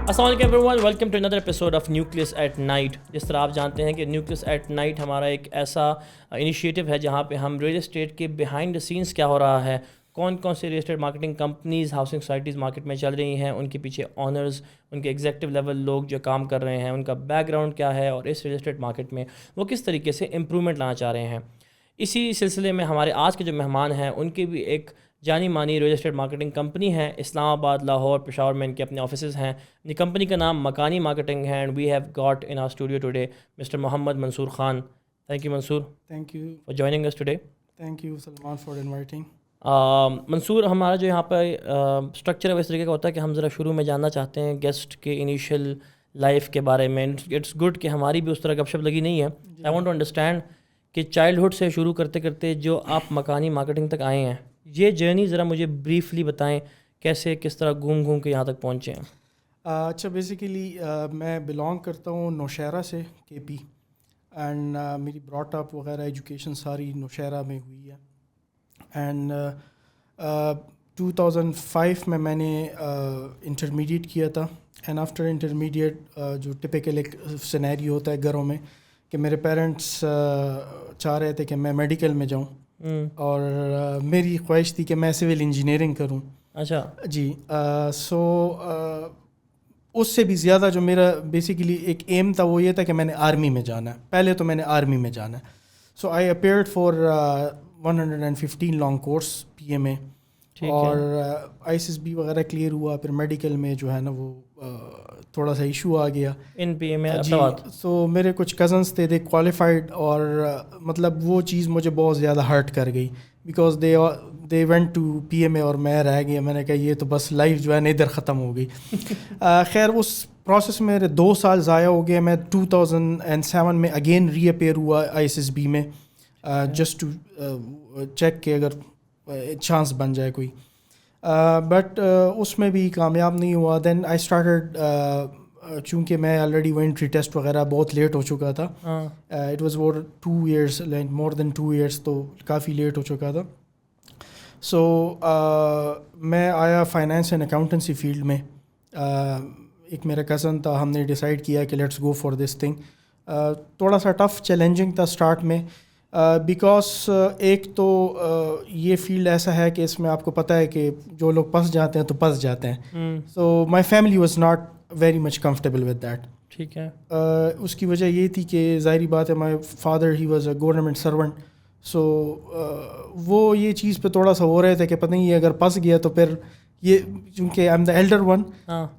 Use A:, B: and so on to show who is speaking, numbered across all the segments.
A: السلام علیکم everyone, welcome to another episode of Nucleus at night. جس طرح آپ جانتے ہیں کہ نیوکلیس ایٹ نائٹ ہمارا ایک ایسا انیشیٹو ہے جہاں پہ ہم ریئل اسٹیٹ کے بیہائنڈ دا سینس کیا ہو رہا ہے، کون کون سے real estate marketing companies, housing societies market میں چل رہی ہیں، ان کے پیچھے آنرز، ان کے ایگزیکٹو لیول لوگ جو کام کر رہے ہیں، ان کا بیک گراؤنڈ کیا ہے، اور اس ریئل اسٹیٹ مارکیٹ میں وہ کس طریقے سے امپرومنٹ لانا چاہ رہے ہیں. اسی سلسلے میں ہمارے آج کے جو مہمان ہیں ان کی بھی ایک جانی مانی ریئل اسٹیٹ مارکیٹنگ کمپنی ہے. اسلام آباد، لاہور، پشاور میں ان کے اپنے آفیسز ہیں. یہ کمپنی کا نام مکانی مارکیٹنگ ہے. And we have got in our studio today mister Muhammad Mansoor Khan. Thank you Mansoor,
B: thank you
A: for joining us today.
B: Thank you Salman for inviting.
A: Mansoor, ہمارا جو یہاں پہ اسٹرکچر ہے وہ اس طریقے کا ہوتا ہے کہ ہم ذرا شروع میں جاننا چاہتے ہیں گیسٹ کے انیشیل لائف کے بارے میں. اٹس گڈ کہ ہماری بھی اس طرح گپ شپ لگی نہیں ہے. آئی وانٹ ٹو انڈرسٹینڈ کہ چائلڈہڈ سے شروع کرتے کرتے جو آپ مکانی مارکیٹنگ تک آئے ہیں، یہ جرنی ذرا مجھے بریفلی بتائیں، کیسے کس طرح گھوم گھوم کے یہاں تک پہنچے ہیں.
B: اچھا، بیسیکلی میں بلانگ کرتا ہوں نوشہرہ سے، کے پی، اینڈ میری براٹ اپ وغیرہ ایجوکیشن ساری نوشہرہ میں ہوئی ہے. اینڈ 2005 میں نے انٹرمیڈیٹ کیا تھا. اینڈ آفٹر انٹرمیڈیٹ جو ٹپیکل ایک سینیریو ہوتا ہے گھروں میں کہ میرے پیرنٹس چاہ رہے تھے کہ میں میڈیکل میں جاؤں، اور میری خواہش تھی کہ میں سول انجینئرنگ کروں.
A: اچھا
B: جی. سو اس سے بھی زیادہ جو میرا بیسیکلی ایک ایم تھا وہ یہ تھا کہ میں نے آرمی میں جانا ہے. پہلے تو میں نے آرمی میں جانا ہے. So I appeared for 115 long course P M A, اور آئی ایس ایس بی وغیرہ کلیئر ہوا. پھر میڈیکل میں جو ہے نا وہ تھوڑا سا ایشو آ گیا
A: ان پی ایم اے.
B: سو میرے کچھ کزنس تھے، دے کوالیفائڈ، اور مطلب وہ چیز مجھے بہت زیادہ ہرٹ کر گئی because they went to P M A اور میں رہ گیا. میں نے کہا یہ تو بس لائف جو ہے نا ادھر ختم ہو گئی. خیر اس پروسیس میں میرے 2 سال ضائع ہو گئے. میں 2007 میں اگین ری اپیئر ہوا آئی ایس ایس بی میں، جسٹ ٹو چیک کہ اگر چانس بن جائے کوئی، بٹ اس میں بھی کامیاب نہیں ہوا. دین آئی اسٹارٹڈ، چونکہ میں آلریڈی وہ انٹری ٹیسٹ وغیرہ بہت لیٹ ہو چکا تھا. It was about 2 years، like more than 2 years، تو کافی لیٹ ہو چکا تھا. سو میں آیا فائنینس اینڈ اکاؤنٹنسی فیلڈ میں. ایک میرا کزن تھا، ہم نے ڈیسائیڈ کیا کہ let's go for this thing. تھوڑا سا ٹف چیلنجنگ تھا اسٹارٹ میں، بیکاز ایک تو یہ فیلڈ ایسا ہے کہ اس میں آپ کو پتہ ہے کہ جو لوگ پھنس جاتے ہیں تو پھنس جاتے ہیں. So my family was not very much comfortable with that.
A: ٹھیک ہے.
B: اس کی وجہ یہ تھی کہ ظاہری بات ہے، my father he was a government servant. So وہ یہ چیز پہ تھوڑا سا ہو رہے تھے کہ پتہ نہیں یہ اگر پھنس گیا تو پھر یہ، چونکہ I am the elder one,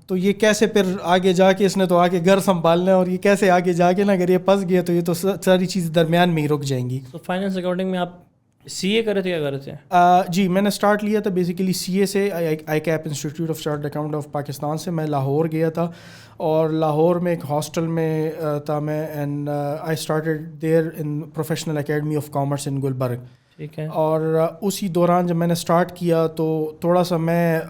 B: تو یہ کیسے پھر آگے جا کے اس نے تو آگے گھر سنبھالنا ہے، اور یہ کیسے آگے جا کے نا اگر یہ پھنس گیا تو یہ تو ساری چیز درمیان میں ہی رک جائیں گی.
A: تو فائنینس اکاؤنٹنگ میں آپ سی اے کر رہے تھے، کیا کر رہے تھے؟
B: جی، میں نے اسٹارٹ لیا تھا بیسیکلی سی اے سے، I keep institute of chartered account of Pakistan سے. میں لاہور گیا تھا، اور لاہور میں ایک ہاسٹل میں تھا میں. And I started there in professional academy of commerce in Gulberg.
A: ٹھیک ہے.
B: اور اسی دوران جب میں نے اسٹارٹ کیا تو تھوڑا سا میں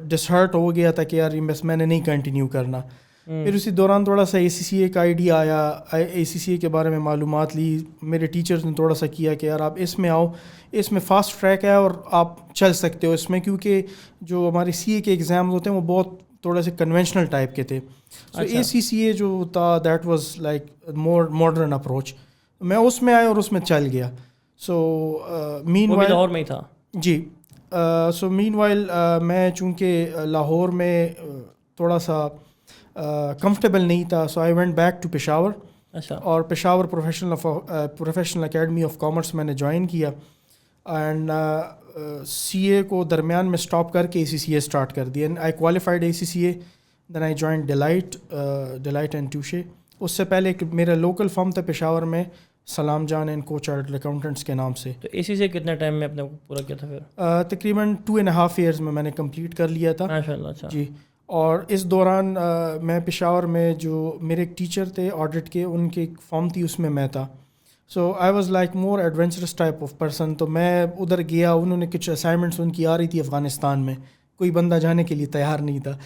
B: ڈسہرٹ ہو گیا تھا کہ یار یہ بس میں نے نہیں کنٹینیو کرنا. پھر اسی دوران تھوڑا سا اے سی سی اے کا آئیڈیا آیا. اے سی سی اے کے بارے میں معلومات لی. میرے ٹیچرز نے تھوڑا سا کیا کہ یار آپ اس میں آؤ، اس میں فاسٹ ٹریک ہے اور آپ چل سکتے ہو اس میں، کیونکہ جو ہمارے سی اے کے ایگزامز ہوتے ہیں وہ بہت تھوڑے سے کنونشنل ٹائپ کے تھے. سو اے سی سی اے جو تھا that was like more modern approach. میں اس میں آیا اور اس میں چل گیا. سو مین وائل
A: لاہور میں ہی تھا.
B: جی. سو مین وائل میں چونکہ لاہور میں تھوڑا سا کمفرٹیبل نہیں تھا، so I went back to Peshawar.
A: اچھا.
B: اور Peshawar professional academy of commerce میں نے جوائن کیا. اینڈ سی اے کو درمیان میں اسٹاپ کر کے اے سی سی اے اسٹارٹ کر دیا. And I qualified A C C A. Then I join Deloitte and Touche. اس سے پہلے ایک میرا لوکل فرم تھا پشاور میں، سلام جان اینڈ کو چارٹرڈ اکاؤنٹنٹس کے نام سے.
A: تو اے سی سے کتنے ٹائم میں اپنے پورا کیا تھا پھر؟
B: تقریباً 2.5 years میں نے کمپلیٹ کر لیا تھا.
A: ماشاء اللہ. اچھا.
B: جی. اور اس دوران میں پشاور میں جو میرے ایک ٹیچر تھے آڈٹ کے، ان کی ایک فارم تھی، اس میں تھا. So I was like more adventurous type of person. تو میں ادھر گیا، انہوں نے کچھ اسائنمنٹس ان کی آ رہی تھی افغانستان میں، کوئی بندہ جانے کے لیے تیار نہیں تھا.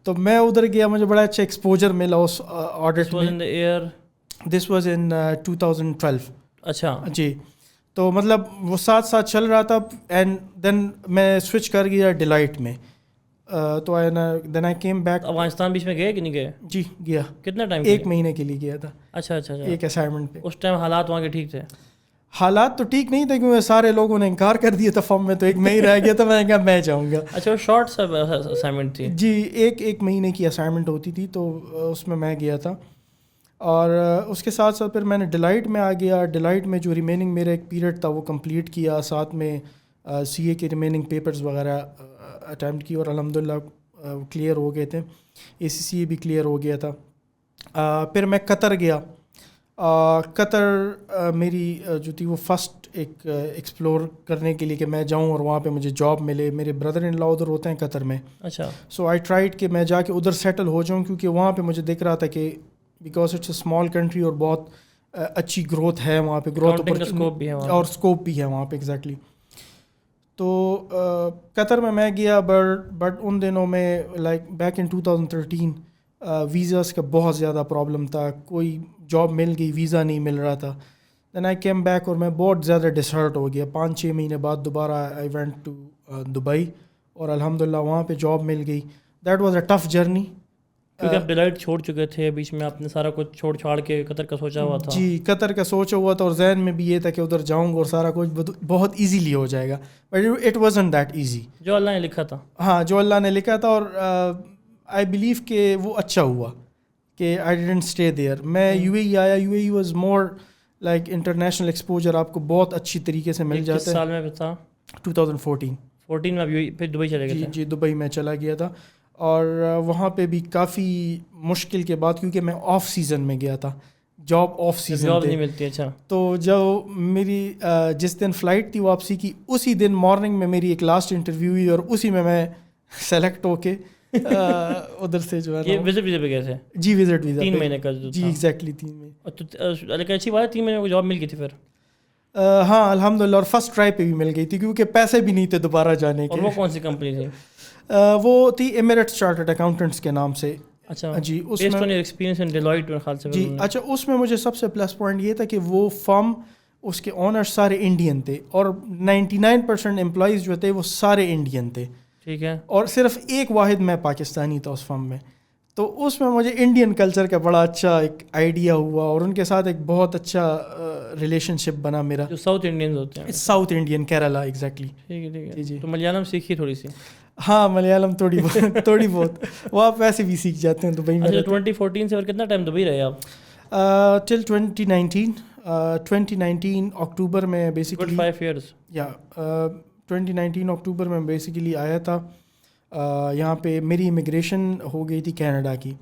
B: تو میں ادھر گیا، مجھے بڑا اچھا ایکسپوجر ملا اس آڈٹ میں. This was in 2012.
A: اچھا.
B: جی. تو مطلب وہ ساتھ ساتھ چل رہا تھا. اینڈ دین میں سوئچ کر گیا ڈیلائٹ میں. تو دین آئی کیم بیک.
A: افغانستان بیچ میں گئے کہ نہیں گئے؟
B: جی گیا.
A: کتنا ٹائم؟
B: 1 مہینے کے لیے گیا تھا.
A: اچھا اچھا اچھا.
B: ایک اسائنمنٹ پہ.
A: اس ٹائم حالات وہاں کے ٹھیک تھے؟
B: حالات تو ٹھیک نہیں تھے کیونکہ سارے لوگوں نے انکار کر دیا تھا فارم میں, تو 1 مہینے رہ گیا تھا. میں نے کہا میں جاؤں گا.
A: اچھا وہ شارٹ سا اسائنمنٹ تھی؟
B: جی ایک مہینے کی اسائنمنٹ ہوتی تھی, تو اس میں گیا تھا. اور اس کے ساتھ ساتھ پھر میں نے ڈیلائٹ میں آ گیا. ڈیلائٹ میں جو ریمیننگ میرا ایک پیریڈ تھا وہ کمپلیٹ کیا, ساتھ میں سی اے کے ریمیننگ پیپرز وغیرہ اٹیمپٹ کی, اور الحمدللہ کلیئر ہو گئے تھے. اے سی سی اے بھی کلیئر ہو گیا تھا. پھر میں قطر گیا. قطر میری جو تھی وہ فرسٹ ایک ایکسپلور کرنے کے لیے کہ میں جاؤں اور وہاں پہ مجھے جاب ملے. میرے بردر ان لا ادھر ہوتے ہیں قطر میں.
A: اچھا.
B: سو آئی ٹرائیڈ کہ میں جا کے ادھر سیٹل ہو جاؤں, کیونکہ وہاں پہ مجھے دکھ رہا تھا کہ because it's a small country اور بہت اچھی گروتھ ہے وہاں پہ, گروتھ اور اسکوپ بھی ہے وہاں پہ. ایگزیکٹلی. تو قطر میں گیا, بٹ ان دنوں میں لائک بیک ان 2013 ویزاز کا بہت زیادہ پرابلم تھا. کوئی جاب مل گئی, ویزا نہیں مل رہا تھا. دین آئی کیم بیک اور میں بہت زیادہ ڈسہرٹ ہو گیا. 5-6 مہینے بعد دوبارہ آئی وینٹ ٹو دبئی, اور الحمدللہ وہاں پہ جاب مل گئی. That was a tough journey.
A: کیونکہ آپ ڈیلائٹ چھوڑ چکے تھے, بیچ میں آپ نے سارا کچھ چھوڑ چھاڑ کے قطر کا سوچا ہوا تھا.
B: جی قطر کا سوچا ہوا تھا, اور ذہن میں بھی یہ تھا کہ ادھر جاؤں گا اور سارا کچھ بہت ایزیلی ہو جائے گا, but it wasn't that easy.
A: جو اللہ نے لکھا تھا.
B: ہاں جو اللہ نے لکھا تھا, اور آئی بلیو کہ وہ اچھا ہوا کہ آئی ڈیڈنٹ اسٹے دیئر. میں یو اے ای آیا. You a E was more like international exposure, آپ کو بہت اچھی طریقے سے مل جاتا ہے.
A: کس سال میں تھا؟
B: 2014
A: میں پھر دبئی چلے گئے تھے.
B: جی دبئی میں چلا گیا تھا, اور وہاں پہ بھی کافی مشکل کے بعد, کیونکہ میں آف سیزن میں گیا تھا, جاب آف سیزن
A: جاب نہیں ملتی. اچھا.
B: تو جو میری جس دن فلائٹ تھی واپسی کی, اسی دن مارننگ میں میری ایک لاسٹ انٹرویو ہوئی, اور اسی میں سلیکٹ ہو کے ادھر سے جو ہے
A: یہ وزٹ ویزا پہ گئے تھے؟
B: جی وزٹ ویزا
A: 3 مہینے کا.
B: جی ایگزیکٹلی 3 مہینے.
A: لیکن اچھی بات ہے 3 مہینے کو جاب مل گئی تھی پھر.
B: ہاں الحمدللہ, اور فرسٹ ٹرائی پہ بھی مل گئی تھی, کیونکہ پیسے بھی نہیں تھے دوبارہ جانے کے.
A: اور وہ کون سی کمپنی تھی؟
B: وہ تھی ایمریٹس چارٹرڈ اکاؤنٹنٹس کے نام سے.
A: اچھا
B: جی اس
A: based on your experience in Deloitte میرے خیال سے.
B: جی اچھا, اس میں مجھے سب سے پلس پوائنٹ یہ تھا کہ وہ فرم, اس کے اونرز سارے انڈین تھے, اور 99% امپلائیز جو تھے وہ سارے انڈین تھے.
A: ٹھیک ہے.
B: اور صرف ایک واحد میں پاکستانی تھا اس فرم میں. تو اس میں مجھے انڈین کلچر کا بڑا اچھا ایک آئیڈیا ہوا, اور ان کے ساتھ ایک بہت اچھا ریلیشن شپ بنا میرا.
A: جو ساؤتھ انڈینز ہوتے ہیں.
B: South Indian, Kerala. ایگزیکٹلی.
A: ٹھیک ہے ٹھیک ہے.
B: جی
A: تو ملیالم سیکھی تھوڑی سی؟
B: ہاں ملیالم تھوڑی بہت وہ آپ ویسے بھی سیکھ جاتے ہیں دبئی میں.
A: 2014 سے اور کتنا ٹائم دبئی رہے آپ؟
B: ٹل 2019 اکتوبر میں بیسیکلی.
A: 5 ایئرس.
B: یا 2019 اکتوبر میں بیسیکلی آیا تھا. یہاں پہ میری امیگریشن ہو گئی تھی کینیڈا کی,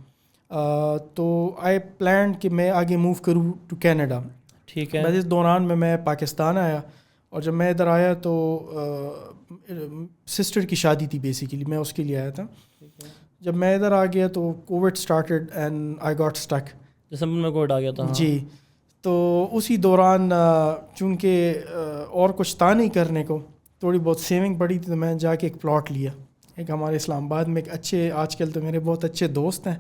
B: تو آئی پلانڈ کہ میں آگے موو کروں ٹو کینیڈا.
A: ٹھیک ہے.
B: بس اس دوران میں پاکستان آیا, اور جب میں ادھر آیا تو سسٹر کی شادی تھی بیسیکلی, میں اس کے لیے آیا تھا. جب میں ادھر آ گیا تو COVID started and I got stuck.
A: دسمبر میں کووڈ آ گیا تھا.
B: جی تو اسی دوران چونکہ اور کچھ تھا نہیں کرنے کو, تھوڑی بہت سیونگ پڑی تھی, تو میں جا کے ایک پلاٹ لیا. ایک ہمارے اسلام آباد میں ایک اچھے, آج کل تو میرے بہت اچھے دوست ہیں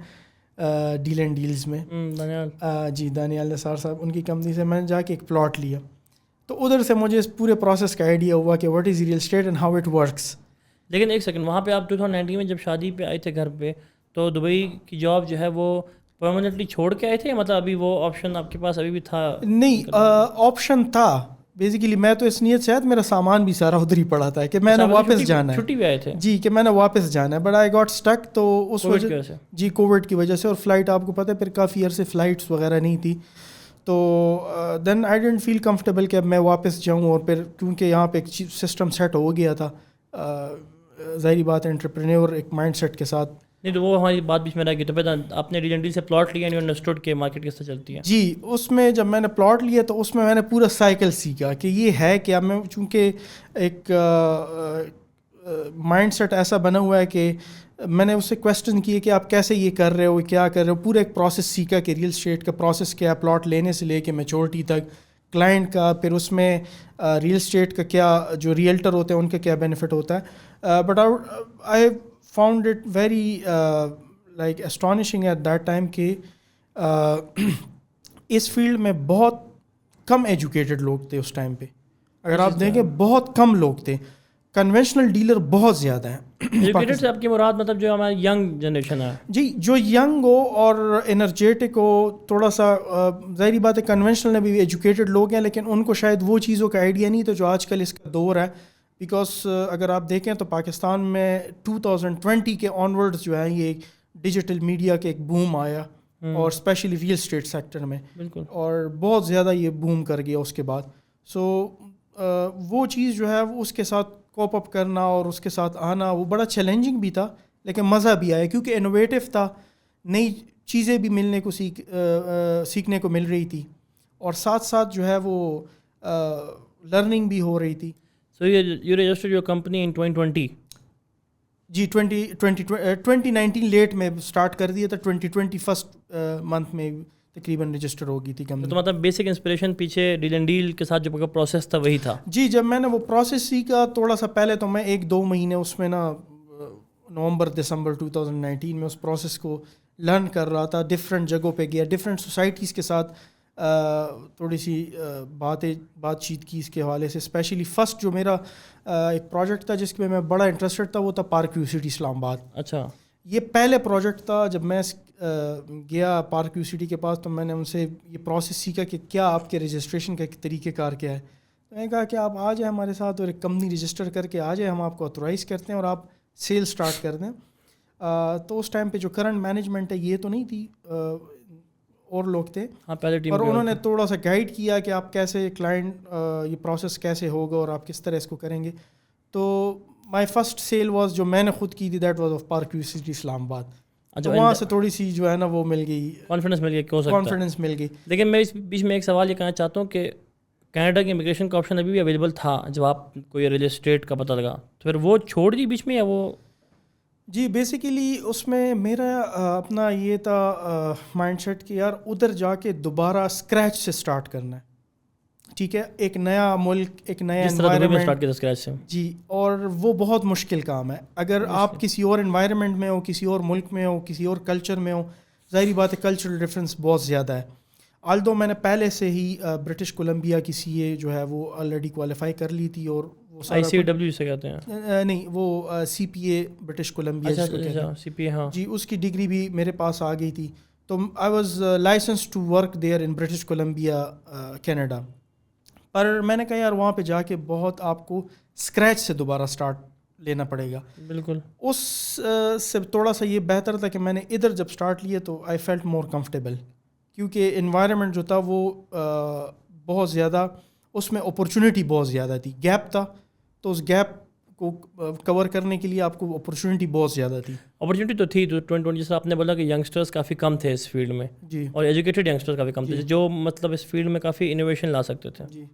B: ڈیل اینڈ ڈیلز میں, جی دانیال نثار صاحب, ان کی کمپنی سے میں نے جا کے ایک پلاٹ لیا. تو ادھر سے مجھے اس پورے پروسیس کا آئیڈیا ہوا کہ what is real estate and how it works.
A: لیکن ایک سیکنڈ, وہاں پہ آپ 2019 میں جب شادی پہ آئے تھے گھر پہ, تو دبئی کی جاب جو ہے وہ پرماننٹلی چھوڑ کے آئے تھے, مطلب ابھی وہ آپشن آپ کے پاس ابھی بھی تھا؟
B: نہیں, آپشن تھا بیسیکلی. میں تو اس نیت سے میرا سامان بھی سارا ادھر ہی پڑا تھا کہ میں نے واپس جانا ہے.
A: چھٹی پہ آئے تھے؟
B: جی کہ میں نے واپس جانا ہے, بٹ آئی گاٹ اسٹک. تو اس وجہ
A: سے,
B: جی کووڈ کی وجہ سے, اور فلائٹ آپ کو پتہ ہے پھر کافی عرصے فلائٹس وغیرہ نہیں تھی. تو دین آئی ڈنٹ فیل کمفرٹیبل کہ اب میں واپس جاؤں, اور پھر کیونکہ یہاں پہ ایک سسٹم سیٹ ہو گیا تھا, ظاہری بات ہے انٹرپرینور ایک مائنڈ سیٹ کے ساتھ.
A: نہیں تو وہ ہماری بات بیچ میں رہ گئی. تو پھر آپ نے ریجنٹلی سے پلاٹ لیا, اینڈ انڈرسٹوڈ کہ مارکیٹ کس طرح چلتی ہے.
B: جی اس میں جب میں نے پلاٹ لیا تو اس میں نے پورا سائیکل سیکھا کہ یہ ہے کہ اب میں, چونکہ ایک مائنڈ سیٹ ایسا بنا ہوا ہے کہ میں نے اس سے کویسچن کیے کہ آپ کیسے یہ کر رہے ہو, کیا کر رہے ہو, پورا ایک پروسیس سیکھا کہ ریئل اسٹیٹ کا پروسیس کیا ہے, پلاٹ لینے سے لے کے میچورٹی تک, کلائنٹ کا, پھر اس میں ریئل اسٹیٹ کا کیا, جو ریئلٹر ہوتے ہیں ان کا کیا بینیفٹ ہوتا ہے. But I found it very like astonishing at that time کہ اس فیلڈ میں بہت کم ایجوکیٹڈ لوگ تھے اس ٹائم پہ. اگر آپ دیکھیں بہت کم لوگ تھے. کنونشنل ڈیلر بہت زیادہ ہیں.
A: ایجوکیٹڈ سے آپ کی مراد مطلب جو ہماری ینگ جنریشن ہے؟
B: جی, جو ینگ ہو اور انرجیٹک ہو, تھوڑا سا ظاہری بات ہے کنونشنل میں بھی ایجوکیٹڈ لوگ ہیں لیکن ان کو شاید وہ چیزوں کا آئیڈیا نہیں تو جو آج کل اس کا دور ہے. بیکاز اگر آپ دیکھیں تو پاکستان میں 2020 کے آنورڈز جو ہے یہ ڈیجیٹل میڈیا کے ایک بوم آیا, اور اسپیشلی ریئل اسٹیٹ سیکٹر میں,
A: بالکل,
B: اور بہت زیادہ یہ بوم کر گیا اس کے بعد. سو وہ چیز جو ہے اس کے ساتھ کوپ اپ کرنا اور اس کے ساتھ آنا وہ بڑا چیلنجنگ بھی تھا لیکن مزہ بھی آیا کیونکہ انوویٹو تھا, نئی چیزیں بھی ملنے کو سیکھنے کو مل رہی تھی اور ساتھ ساتھ جو ہے وہ لرننگ بھی ہو رہی تھی.
A: So you registered your company in 2020?
B: جی 2019 لیٹ میں اسٹارٹ کر دیا تھا, 2020 فرسٹ منتھ میں تقریباً رجسٹر ہو گئی تھی کمپنی.
A: تو مطلب بیسک انسپریشن پیچھے ڈیل اینڈ ڈیل کے ساتھ جو پروسیس تھا وہی تھا؟
B: جی, جب میں نے وہ پروسیس سیکھا تھوڑا سا پہلے تو میں 1-2 مہینے اس میں نا نومبر دسمبر 2019 میں اس پروسیس کو لرن کر رہا تھا, ڈفرینٹ جگہوں پہ گیا, ڈفرینٹ سوسائٹیز کے ساتھ تھوڑی سی بات چیت کی اس کے حوالے سے. اسپیشلی فرسٹ جو میرا ایک پروجیکٹ تھا جس میں میں بڑا انٹرسٹڈ تھا وہ تھا پارک ویو سٹی اسلام آباد.
A: اچھا,
B: یہ پہلے پروجیکٹ تھا. جب میں گیا پارک ویو سٹی کے پاس تو میں نے ان سے یہ پروسیس سیکھا کہ کیا آپ کے رجسٹریشن کا طریقہ کار کیا ہے. تو میں نے کہا کہ آپ آ جائیں ہمارے ساتھ اور ایک کمپنی رجسٹر کر کے آ جائیں, ہم آپ کو آتھورائز کرتے ہیں اور آپ سیل سٹارٹ کر دیں. تو اس ٹائم پہ جو کرنٹ مینجمنٹ ہے یہ تو نہیں تھی, اور لوگ تھے, اور انہوں نے تھوڑا سا گائیڈ کیا کہ آپ کیسے کلائنٹ یہ پروسیس کیسے ہوگا اور آپ کس طرح اس کو کریں گے. تو مائی فرسٹ سیل واز جو میں نے خود کی تھی that was of Park View City Islamabad آباد. وہاں سے تھوڑی سی جو ہے نا وہ مل گئی, کانفیڈنس مل گئی.
A: لیکن میں اس بیچ میں ایک سوال یہ کہنا چاہتا ہوں کہ کینیڈا کے امیگریشن کا آپشن ابھی بھی اویلیبل تھا جب آپ کو یہ ریئل اسٹیٹ کا پتہ لگا, تو پھر وہ چھوڑ دی بیچ میں یا وہ؟
B: جی, بیسیکلی اس میں میرا اپنا یہ تھا مائنڈ سیٹ کہ یار ادھر جا کے دوبارہ اسکریچ سے اسٹارٹ کرنا ہے, ٹھیک ہے, ایک نیا ملک, ایک نیا انوائرمنٹ. جی, اور وہ بہت مشکل کام ہے. اگر آپ کسی اور انوائرمنٹ میں ہو, کسی اور ملک میں ہو, کسی اور کلچر میں ہو, ظاہری بات ہے کلچرل ڈفرینس بہت زیادہ ہے. آلدو میں نے پہلے سے ہی برٹش کولمبیا کی CA جو ہے وہ آلریڈی کوالیفائی کر لی تھی, اور وہ
A: ICW سے کہتے ہیں
B: نہیں, وہ CPA برٹش کولمبیا
A: CPA, ہاں
B: جی, اس کی ڈگری بھی میرے پاس آ گئی تھی. تو I was licence to work there in British Columbia Canada. پر میں نے کہا یار وہاں پہ جا کے بہت آپ کو اسکریچ سے دوبارہ اسٹارٹ لینا پڑے گا.
A: بالکل,
B: اس سے تھوڑا سا یہ بہتر تھا کہ میں نے ادھر جب اسٹارٹ لیے تو آئی فیلٹ مور کمفرٹیبل, کیونکہ انوائرمنٹ جو تھا وہ بہت زیادہ, اس میں اپرچونیٹی بہت زیادہ تھی, گیپ تھا, تو اس گیپ کو کور کرنے کے لیے آپ کو اپرچونیٹی بہت زیادہ تھی.
A: اپرچونیٹی تو تھی. 2020 جیسے آپ نے بولا کہ ینگسٹرز کافی کم تھے اس فیلڈ میں,
B: جی,
A: اور ایجوکیٹڈ ینگسٹرز کافی کم تھے جو مطلب اس فیلڈ میں کافی انوویشن لا سکتے تھے.
B: جی,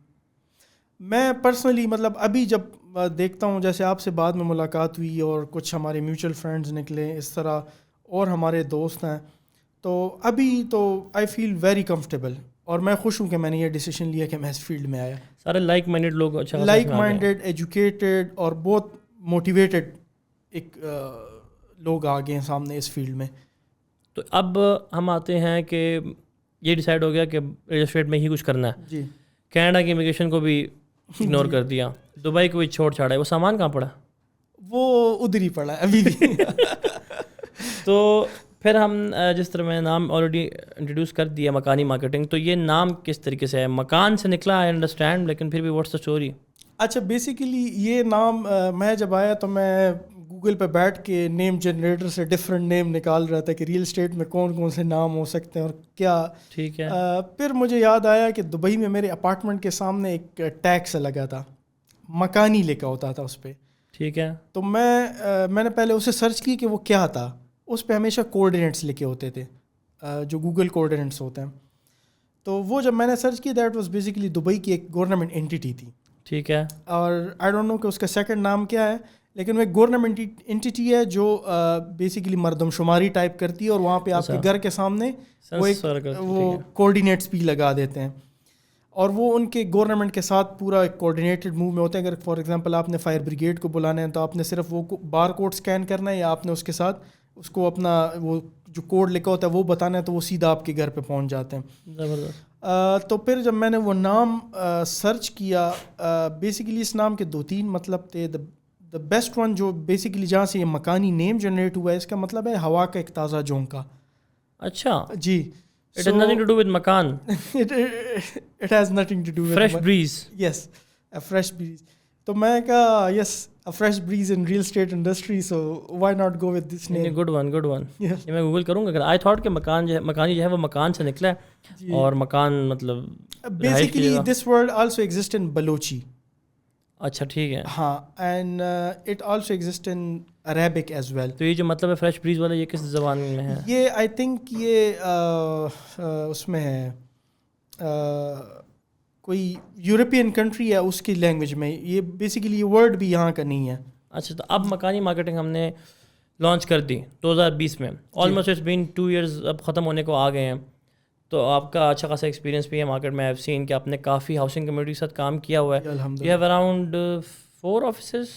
B: میں پرسنلی مطلب ابھی جب دیکھتا ہوں, جیسے آپ سے بعد میں ملاقات ہوئی اور کچھ ہمارے میوچل فرینڈز نکلے اس طرح اور ہمارے دوست ہیں, تو ابھی تو آئی فیل ویری کمفرٹیبل, اور میں خوش ہوں کہ میں نے یہ ڈیسیشن لیا کہ میں اس فیلڈ میں آیا.
A: سارے لائک مائنڈیڈ لوگ, اچھا
B: لائک مائنڈیڈ, ایجوکیٹڈ اور بہت موٹیویٹڈ ایک لوگ آ گئے ہیں سامنے اس فیلڈ میں.
A: تو اب ہم آتے ہیں کہ یہ ڈیسائیڈ ہو گیا کہ ریل اسٹیٹ میں ہی کچھ کرنا ہے.
B: جی,
A: کینیڈا کی امیگریشن کو بھی اگنور کر دیا, دبئی کو بھی چھوڑ چھاڑا ہے, وہ سامان کہاں پڑا؟
B: وہ ادھر ہی پڑا ہے ابھی بھی.
A: تو پھر ہم جس طرح میں نام آلریڈی انٹروڈیوس کر دیا مکانی مارکیٹنگ, تو یہ نام کس طریقے سے ہے؟ مکان سے نکلا, آئی انڈرسٹینڈ, لیکن پھر بھی واٹس دا اسٹوری؟
B: اچھا, بیسیکلی یہ نام میں جب آیا تو میں گوگل پہ بیٹھ کے نیم جنریٹر سے ڈفرینٹ نیم نکال رہا تھا کہ ریئل اسٹیٹ میں کون کون سے نام ہو سکتے ہیں اور کیا.
A: ٹھیک ہے.
B: پھر مجھے یاد آیا کہ دبئی میں میرے اپارٹمنٹ کے سامنے ایک ٹیگ سے لگا تھا, مکانی لکھا ہوتا تھا اس پہ.
A: ٹھیک ہے.
B: تو میں نے پہلے اسے سرچ کی کہ وہ کیا تھا. اس پہ ہمیشہ کوآرڈینیٹس لکھے ہوتے تھے, جو گوگل کوآرڈینیٹس ہوتے ہیں. تو وہ جب میں نے سرچ کی دیٹ واز بیسیکلی دبئی کی ایک گورنمنٹ اینٹی تھی.
A: ٹھیک ہے.
B: اور آئی ڈونٹ نو کہ اس کا سیکنڈ نام کیا ہے, لیکن وہ ایک گورنمنٹ اینٹی ہے جو بیسیکلی مردم شماری ٹائپ کرتی ہے, اور وہاں پہ آپ کے گھر کے سامنے وہ کوآرڈینیٹس بھی لگا دیتے ہیں, اور وہ ان کے گورنمنٹ کے ساتھ پورا ایک کوآرڈینیٹڈ موو میں ہوتے ہیں. اگر فار ایگزامپل آپ نے فائر بریگیڈ کو بلانا ہے تو آپ نے صرف وہ بار کوڈ اسکین کرنا ہے, یا آپ نے اس کے ساتھ اس کو اپنا وہ جو کوڈ لکھا ہوتا ہے وہ بتانا ہے, تو وہ سیدھا آپ کے گھر پہ پہنچ جاتے ہیں.
A: زبردست.
B: تو پھر جب میں نے وہ نام سرچ کیا, بیسیکلی اس نام کے 2-3 مطلب تھے. دا بیسٹ ون جو بیسیکلی جہاں سے یہ مکانی نیم جنریٹ ہوا ہے اس کا مطلب ہے ہوا کا ایک تازہ جھونکا.
A: اچھا,
B: جی,
A: it has nothing to do with makan.
B: it has nothing to do with
A: fresh breeze.
B: Yes, a fresh breeze. تو میں کہا yes, a fresh breeze in real estate industry, so why not go with this name.
A: good one.
B: Yes.
A: یہ میں Google کروں گا. I thought کہ مکانی جو ہے وہ مکان سے نکلا ہے, اور مکان مطلب
B: basically this word also exists in Balochi.
A: اچھا ٹھیک ہے.
B: ہاں, and it also exists in Arabic as well.
A: تو یہ جو مطلب ہے فریش بریز والا, یہ کس زبان میں ہے؟
B: یہ آئی تھنک یہ اس میں ہے کوئی یورپین کنٹری ہے اس کی لینگویج میں. یہ بیسیکلی یہ ورڈ بھی یہاں کا نہیں ہے.
A: اچھا, تو اب مکانی مارکیٹنگ ہم نے لانچ کر دی 2020 میں. آلموسٹ اٹس بین 2 years اب ختم ہونے کو آ گئے ہیں. تو آپ کا اچھا خاصا ایکسپیرینس بھی ہے مارکیٹ میں. I've seen کہ آپ نے کافی ہاؤسنگ کمیونٹی کے ساتھ کام کیا ہوا ہے. You have around 4 offices?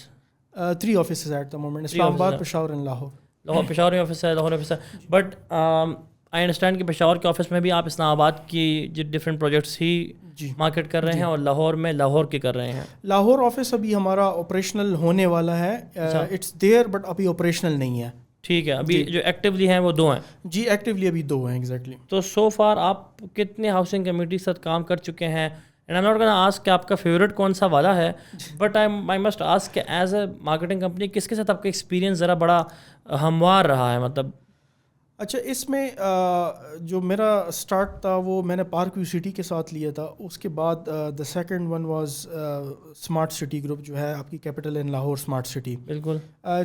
B: 3 offices at the moment. اسلام آباد, پشاور and لاہور.
A: پشاور میں آفس ہے, لاہور آفس ہے. بٹ آئی انڈرسٹینڈ کہ پشاور کے آفس میں بھی آپ اسلام آباد کی جو ڈفرینٹ پروجیکٹس ہی مارکیٹ کر رہے ہیں, اور لاہور میں لاہور کے کر رہے ہیں.
B: لاہور آفس ابھی ہمارا آپریشنل ہونے والا ہے. اٹس دیئر بٹ ابھی آپریشنل نہیں ہے.
A: ٹھیک ہے, ابھی جو ایکٹیولی ہیں وہ 2 ہیں.
B: جی, ایکٹیولی ابھی 2 ہیں ایگزیکٹلی.
A: تو سو فار آپ کتنے ہاؤسنگ کمیونٹی کے ساتھ کام کر چکے ہیں؟ And I am not gonna ask کہ آپ کا فیوریٹ کون سا والا ہے, بٹ آئی مسٹ آسک کہ ایز اے مارکیٹنگ کمپنی کس کے ساتھ آپ کا ایکسپیرینس ذرا بڑا ہموار رہا ہے؟ مطلب
B: اچھا, اس میں جو میرا اسٹارٹ تھا وہ میں نے پارک ویو سٹی کے ساتھ لیا تھا. اس کے بعد the second one was smart city group جو ہے آپ کی کیپٹل ان لاہور اسمارٹ سٹی.
A: بالکل,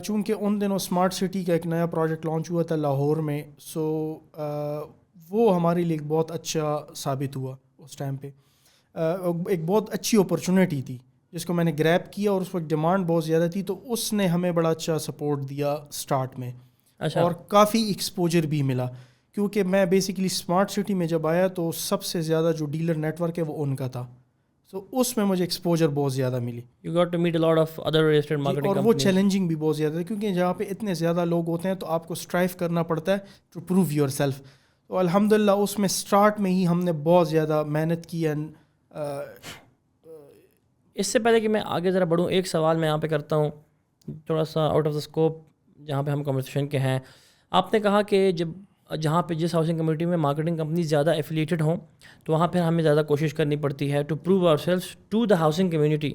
B: چونکہ ان دنوں اسمارٹ سٹی کا ایک نیا پروجیکٹ لانچ ہوا تھا لاہور میں, سو وہ ہمارے لیے ایک بہت اچھا ثابت ہوا اس ٹائم پہ. ایک بہت اچھی اپرچونیٹی تھی جس کو میں نے گریب کیا, اور اس وقت ڈیمانڈ بہت زیادہ تھی, تو اس نے ہمیں بڑا اچھا سپورٹ دیا اسٹارٹ میں.
A: اچھا,
B: اور کافی ایکسپوجر بھی ملا, کیونکہ میں بیسیکلی اسمارٹ سٹی میں جب آیا تو سب سے زیادہ جو ڈیلر نیٹ ورک ہے وہ ان کا تھا. سو اس میں مجھے ایکسپوجر بہت زیادہ ملی.
A: You got to meet a lot of other real estate marketing
B: اور وہ چیلنجنگ بھی بہت زیادہ ہے, کیونکہ جہاں پہ اتنے زیادہ لوگ ہوتے ہیں تو آپ کو اسٹرائیو کرنا پڑتا ہے ٹو پروو یور سیلف. تو الحمد للہ اس میں اسٹارٹ میں ہی ہم نے بہت زیادہ محنت کی. اینڈ
A: اس سے پہلے کہ میں آگے ذرا بڑھوں, ایک سوال میں یہاں پہ کرتا ہوں تھوڑا سا آؤٹ آف دا اسکوپ جہاں پہ ہم کنورسیشن کے ہیں. آپ نے کہا کہ جہاں پہ جس ہاؤسنگ کمیونٹی میں مارکیٹنگ کمپنی زیادہ ایفیلیٹڈ ہوں تو وہاں پھر ہمیں زیادہ کوشش کرنی پڑتی ہے to prove our self to the housing community,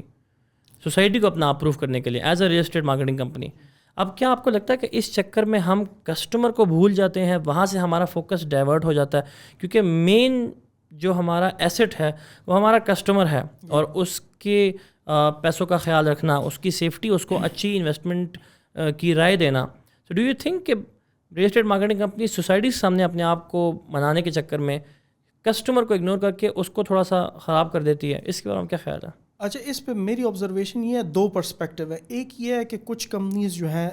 A: society کو اپنا اپروو کرنے کے لیے as a real estate marketing company. اب کیا آپ کو لگتا ہے کہ اس چکر میں ہم کسٹمر کو بھول جاتے ہیں, وہاں سے ہمارا فوکس ڈائیورٹ ہو جاتا ہے, کیونکہ مین جو ہمارا ایسٹ ہے وہ ہمارا کسٹمر ہے, اور اس کے پیسوں کا خیال رکھنا, اس کی سیفٹی, اس کو اچھی انویسٹمنٹ کی رائے دینا. سو ڈو یو تھنک کہ real estate marketing company society کے سامنے اپنے آپ کو منانے کے چکر میں کسٹمر کو اگنور کر کے اس کو تھوڑا سا خراب کر دیتی ہے؟ اس کے بارے میں کیا خیال ہے؟
B: اچھا, اس پہ میری آبزرویشن یہ ہے, 2 پرسپیکٹیو ہے. ایک یہ ہے کہ کچھ کمپنیز جو ہیں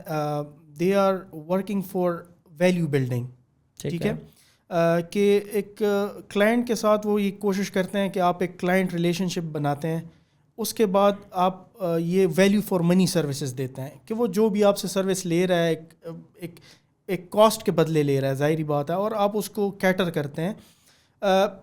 B: they are working for value building, ٹھیک ہے, کہ ایک کلائنٹ کے ساتھ وہ یہ کوشش کرتے ہیں کہ آپ ایک کلائنٹ ریلیشن شپ بناتے ہیں, اس کے بعد آپ یہ ویلیو فار منی سروسز دیتے ہیں کہ وہ جو بھی آپ سے سروس لے رہا ہے ایک کاسٹ کے بدلے لے رہا ہے, ظاہری بات ہے, اور آپ اس کو کیٹر کرتے ہیں.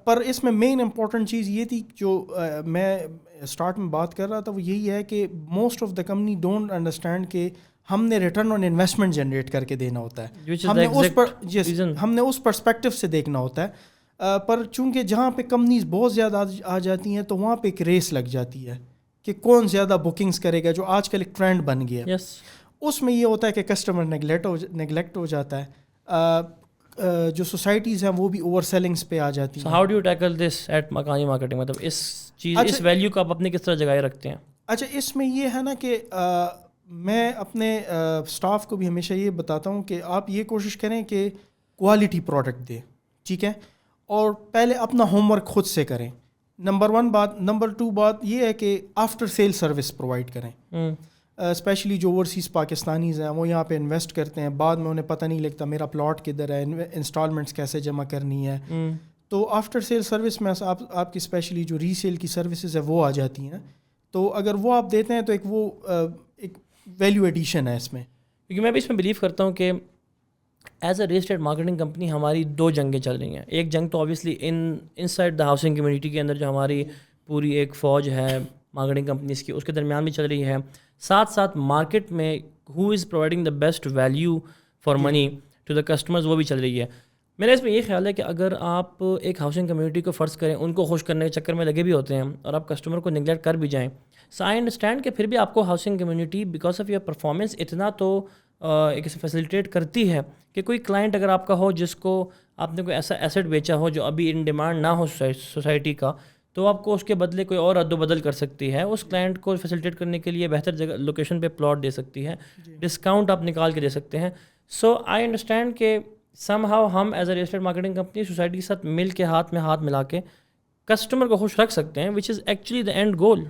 B: پر اس میں مین امپورٹنٹ چیز یہ تھی جو میں اسٹارٹ میں بات کر رہا تھا, وہ یہی ہے کہ most of the company don't understand کہ ہم نے ریٹرن آن انویسٹمنٹ جنریٹ کر کے دینا ہوتا ہے, ہم نے اس پرسپیکٹو سے دیکھنا ہوتا ہے. پر چونکہ جہاں پہ کمپنیز بہت زیادہ آ جاتی ہیں تو وہاں پہ ایک ریس لگ جاتی ہے کہ کون زیادہ بکنگز کرے گا, جو آج کل ایک ٹرینڈ بن گیا. اس میں یہ ہوتا ہے کہ کسٹمر نیگلیکٹ ہو جاتا ہے, جو سوسائٹیز ہیں وہ بھی اوور سیلنگس پہ آ جاتی ہیں.
A: How do you tackle this at مکانی مارکیٹنگ, مطلب اس ویلیو کو آپ اپنی کس طرح جگائے رکھتے ہیں؟
B: اچھا, اس میں یہ ہے نا کہ میں اپنے اسٹاف کو بھی ہمیشہ یہ بتاتا ہوں کہ آپ یہ کوشش کریں کہ کوالٹی پروڈکٹ دیں, ٹھیک ہے, اور پہلے اپنا ہوم ورک خود سے کریں, نمبر 1 بات. نمبر 2 بات یہ ہے کہ آفٹر سیل سروس پرووائڈ کریں. اسپیشلی جو اوورسیز پاکستانیز ہیں وہ یہاں پہ انویسٹ کرتے ہیں, بعد میں انہیں پتہ نہیں لگتا میرا پلاٹ کدھر ہے, انسٹالمنٹس کیسے جمع کرنی ہے. تو آفٹر سیل سروس میں آپ کی اسپیشلی جو ری سیل کی سروسز ہے وہ آ جاتی ہیں, تو اگر وہ آپ دیتے ہیں تو ایک ویلیو ایڈیشن ہے اس میں.
A: کیونکہ میں بھی اس میں بلیو کرتا ہوں کہ as a real estate marketing company ہماری 2 جنگیں چل رہی ہیں. ایک جنگ تو obviously in side the housing community کے اندر جو ہماری پوری ایک فوج ہے مارکیٹنگ کمپنیز کی, اس کے درمیان بھی چل رہی ہے. ساتھ ساتھ مارکیٹ میں ہو is providing the best value for money to the customers وہ بھی چل رہی ہے. میرا اس میں یہ خیال ہے کہ اگر آپ ایک ہاؤسنگ کمیونٹی کو فرض کریں ان کو خوش کرنے کے چکر میں لگے بھی ہوتے ہیں اور آپ کسٹمر کو نگلیکٹ کر بھی جائیں, سو آئی انڈرسٹینڈ کہ پھر بھی آپ کو housing community because of your performance اتنا تو ایک فیسیلیٹیٹ کرتی ہے کہ کوئی کلائنٹ اگر آپ کا ہو جس کو آپ نے کوئی ایسا ایسٹ بیچا ہو جو ابھی ان ڈیمانڈ نہ ہو سوسائٹی کا, تو آپ کو اس کے بدلے کوئی اور رد و بدل کر سکتی ہے. اس کلائنٹ کو فیسیلیٹیٹ کرنے کے لیے بہتر جگہ لوکیشن پہ پلاٹ دے سکتی ہے, ڈسکاؤنٹ آپ نکال کے دے سکتے ہیں. سو آئی انڈرسٹینڈ کہ سم ہاؤ ہم as a real estate marketing company society کے ساتھ مل کے ہاتھ میں ہاتھ ملا کے کسٹمر کو خوش رکھ سکتے ہیں, وچ از ایکچولی دا اینڈ گول.